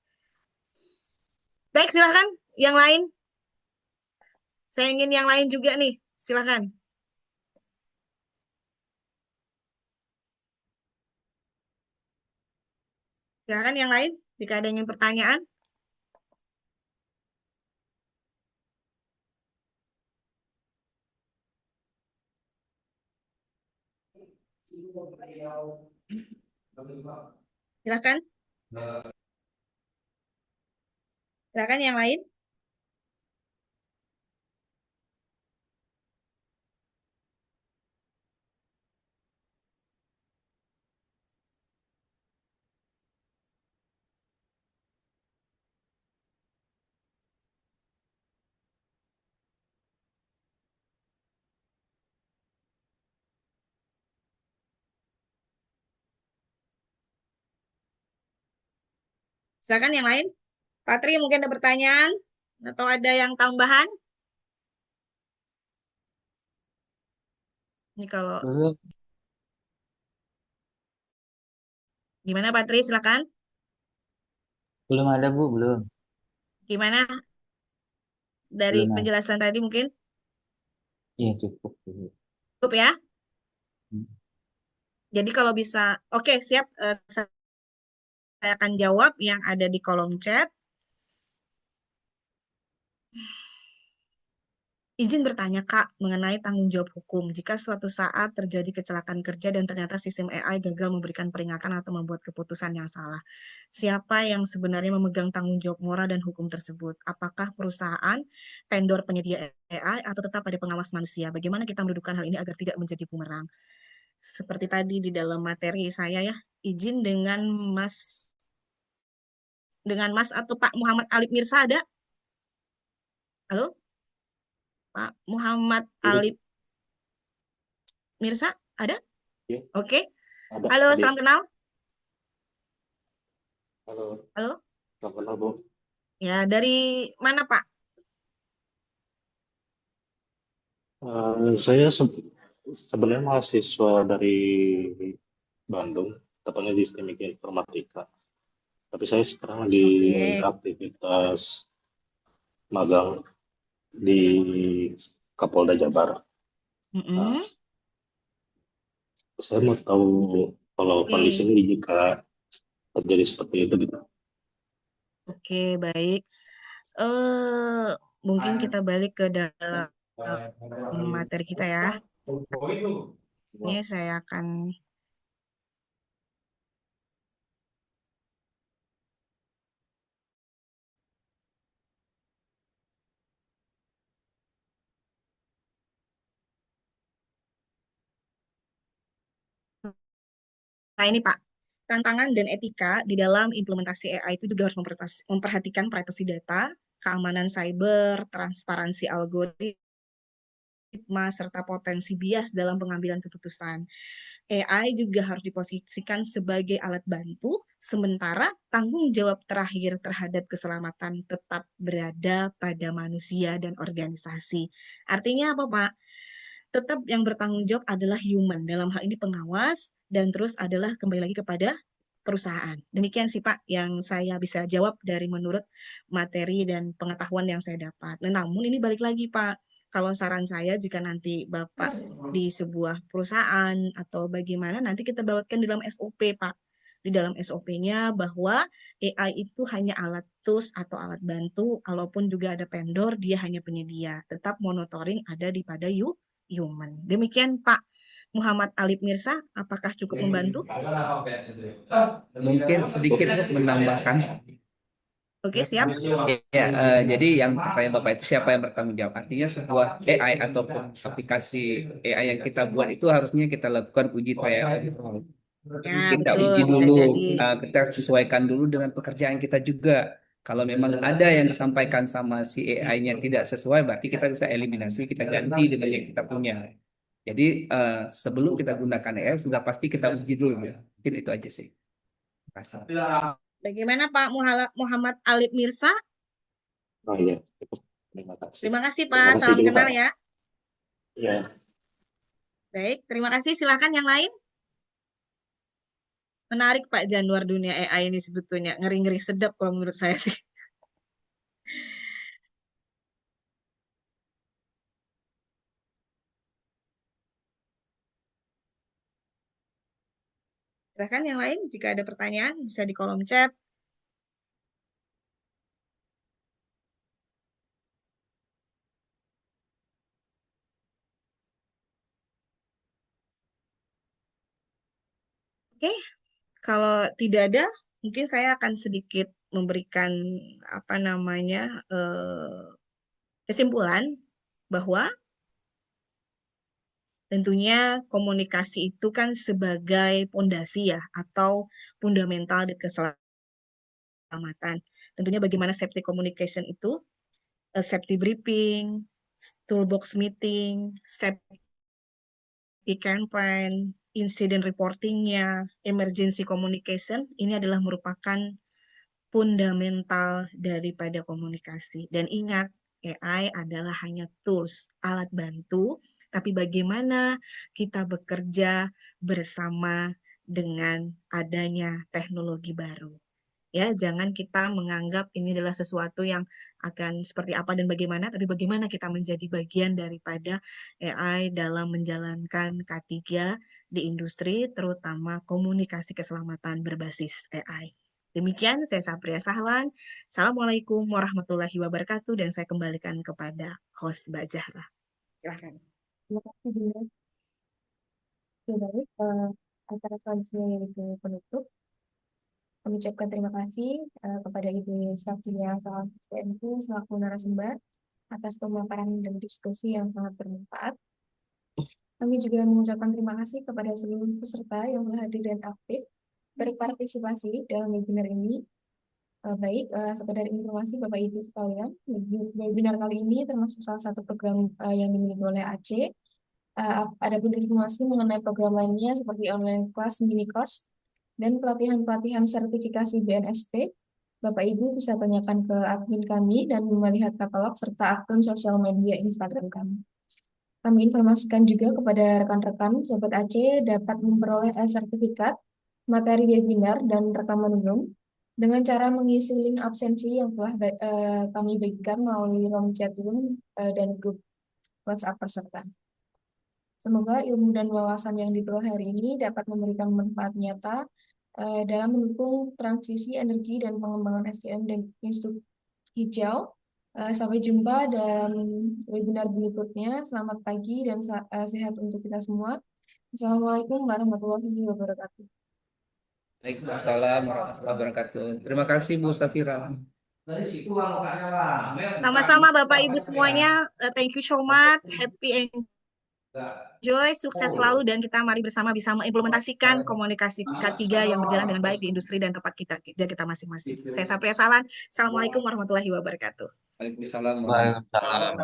Baik, silakan yang lain. Saya ingin yang lain juga nih. Silakan. Silakan yang lain jika ada yang ingin pertanyaan. Silakan. Silakan yang lain. Silakan yang lain. Patri mungkin ada pertanyaan. Atau ada yang tambahan? Ini kalau Belum, gimana Patri, silakan. belum ada Bu, belum. Gimana dari Belum ada. penjelasan tadi mungkin Iya cukup. Bu. cukup ya. Hmm. Jadi kalau bisa, oke siap. Saya akan jawab yang ada di kolom chat. Izin bertanya, Kak, mengenai tanggung jawab hukum. Jika suatu saat terjadi kecelakaan kerja dan ternyata sistem AI gagal memberikan peringatan atau membuat keputusan yang salah, siapa yang sebenarnya memegang tanggung jawab moral dan hukum tersebut? Apakah perusahaan, vendor penyedia AI, atau tetap ada pengawas manusia? Bagaimana kita mendudukan hal ini agar tidak menjadi bumerang? Seperti tadi di dalam materi saya ya, izin dengan Mas atau Pak Muhammad Alif Mirsa ada? Halo, Pak Muhammad Iya, Alif Mirsa ada? iya, Oke. ada Halo, hadir. salam kenal. Halo, Halo. selamat malam, Bu. Ya, dari mana, Pak? Saya sebenarnya mahasiswa dari Bandung, tepatnya di Teknik Informatika. Tapi saya sekarang lagi Oke. aktivitas magang di Kapolda Jabar. Nah, Mm-mm. saya mau tahu kalau kondisi Oke. ini jika terjadi seperti itu gitu. Oke, baik. Eh, mungkin kita balik ke dalam materi kita ya. Ini saya akan Nah, ini Pak, tantangan dan etika di dalam implementasi AI itu juga harus memperhatikan privasi data, keamanan cyber, transparansi algoritma, serta potensi bias dalam pengambilan keputusan. AI juga harus diposisikan sebagai alat bantu, sementara tanggung jawab terakhir terhadap keselamatan tetap berada pada manusia dan organisasi. Artinya apa, Pak? Tetap yang bertanggung jawab adalah human, dalam hal ini pengawas, dan terus adalah kembali lagi kepada perusahaan. Demikian sih Pak yang saya bisa jawab dari menurut materi dan pengetahuan yang saya dapat. Nah, namun ini balik lagi Pak, kalau saran saya jika nanti Bapak di sebuah perusahaan atau bagaimana nanti kita bawakan dalam SOP Pak. Di dalam SOP-nya bahwa AI itu hanya alat tools atau alat bantu, kalaupun juga ada vendor, dia hanya penyedia. Tetap monitoring ada di pada human. Demikian Pak Muhammad Alif Mirsa, apakah cukup membantu? Mungkin sedikit menambahkan. Oke, siap. Ya, jadi yang pertanyaan Bapak itu siapa yang bertanggung jawab? Artinya sebuah AI ataupun aplikasi AI yang kita buat itu harusnya kita lakukan uji trial. Ya, Kita betul. uji Bisa dulu, jadi. kita sesuaikan dulu dengan pekerjaan kita juga. Kalau memang ada yang disampaikan sama si AI-nya tidak sesuai, berarti kita bisa eliminasi, kita ganti dengan yang kita punya. Jadi sebelum kita gunakan AI, sudah pasti kita uji dulu. Mungkin itu aja sih. Terima kasih. Bagaimana Pak Muhammad Alif Mirsa? Oh iya, cukup. Terima kasih. Terima kasih Terima Pak. kasih Salam juga, kenal Pak. ya. Ya. Baik, terima kasih. Silakan yang lain. Menarik Pak Januar dunia AI ini sebetulnya. Ngeri-ngeri sedap kalau menurut saya sih. Silakan yang lain. Jika ada pertanyaan, bisa di kolom chat. Oke, kalau tidak ada, mungkin saya akan sedikit memberikan apa namanya kesimpulan bahwa tentunya komunikasi itu kan sebagai pondasi ya atau fundamental di keselamatan. Tentunya bagaimana safety communication itu, safety briefing, toolbox meeting, safety campaign, insiden reportingnya, emergency communication, ini adalah merupakan fundamental daripada komunikasi. Dan ingat, AI adalah hanya tools, alat bantu, tapi bagaimana kita bekerja bersama dengan adanya teknologi baru. Ya, jangan kita menganggap ini adalah sesuatu yang akan seperti apa dan bagaimana, tapi bagaimana kita menjadi bagian daripada AI dalam menjalankan K3 di industri, terutama komunikasi keselamatan berbasis AI. Demikian, saya Sapria Sahlan. Assalamualaikum warahmatullahi wabarakatuh, dan saya kembalikan kepada host Mbak Zahra. Silahkan. Terima kasih, Bunda. Oke, baik. Acara selanjutnya yaitu penutup. Kami ucapkan terima kasih kepada Ibu Safia Salam STMP selaku narasumber atas pemaparan dan diskusi yang sangat bermanfaat. Kami juga mengucapkan terima kasih kepada seluruh peserta yang telah hadir dan aktif berpartisipasi dalam webinar ini. Sekedar informasi Bapak Ibu sekalian, webinar kali ini termasuk salah satu program yang dimiliki oleh AC. Adapun informasi mengenai program lainnya seperti online class, mini course, dan pelatihan-pelatihan sertifikasi BNSP, Bapak Ibu bisa tanyakan ke admin kami dan melihat katalog serta akun sosial media Instagram kami. Kami informasikan juga kepada rekan-rekan Sobat AC dapat memperoleh sertifikat, materi webinar, dan rekaman Zoom dengan cara mengisi link absensi yang telah kami bagikan melalui room chat room dan grup WhatsApp peserta. Semoga ilmu dan wawasan yang diperoleh hari ini dapat memberikan manfaat nyata dalam mendukung transisi energi dan pengembangan SDM dan Institut Hijau. Sampai jumpa dalam webinar berikutnya. Selamat pagi dan sehat untuk kita semua. Assalamualaikum warahmatullahi wabarakatuh. Waalaikumsalam warahmatullahi wabarakatuh. Terima kasih Bu Safira. Sama-sama Bapak Ibu semuanya, thank you so much, happy enjoy, sukses selalu, dan kita mari bersama bisa mengimplementasikan komunikasi K3 yang berjalan dengan baik di industri dan tempat kita masing-masing. Saya Sapria Salan, Assalamualaikum warahmatullahi wabarakatuh. Waalaikumsalam Waalaikumsalam.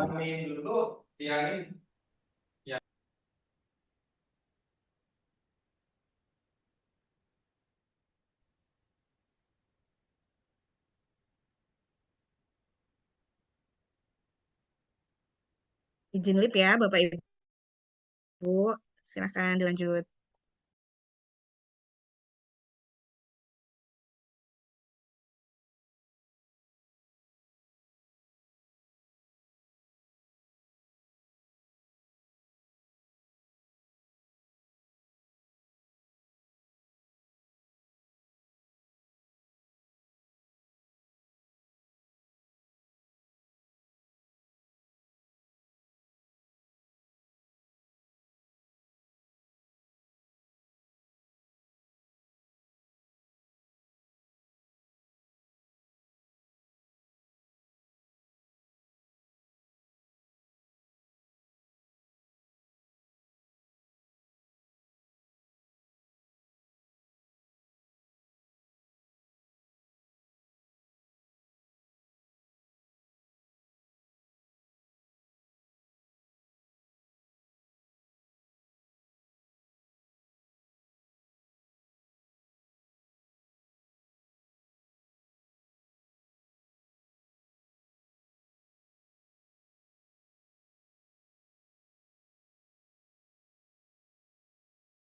Izin lip ya Bapak Ibu, silakan dilanjut.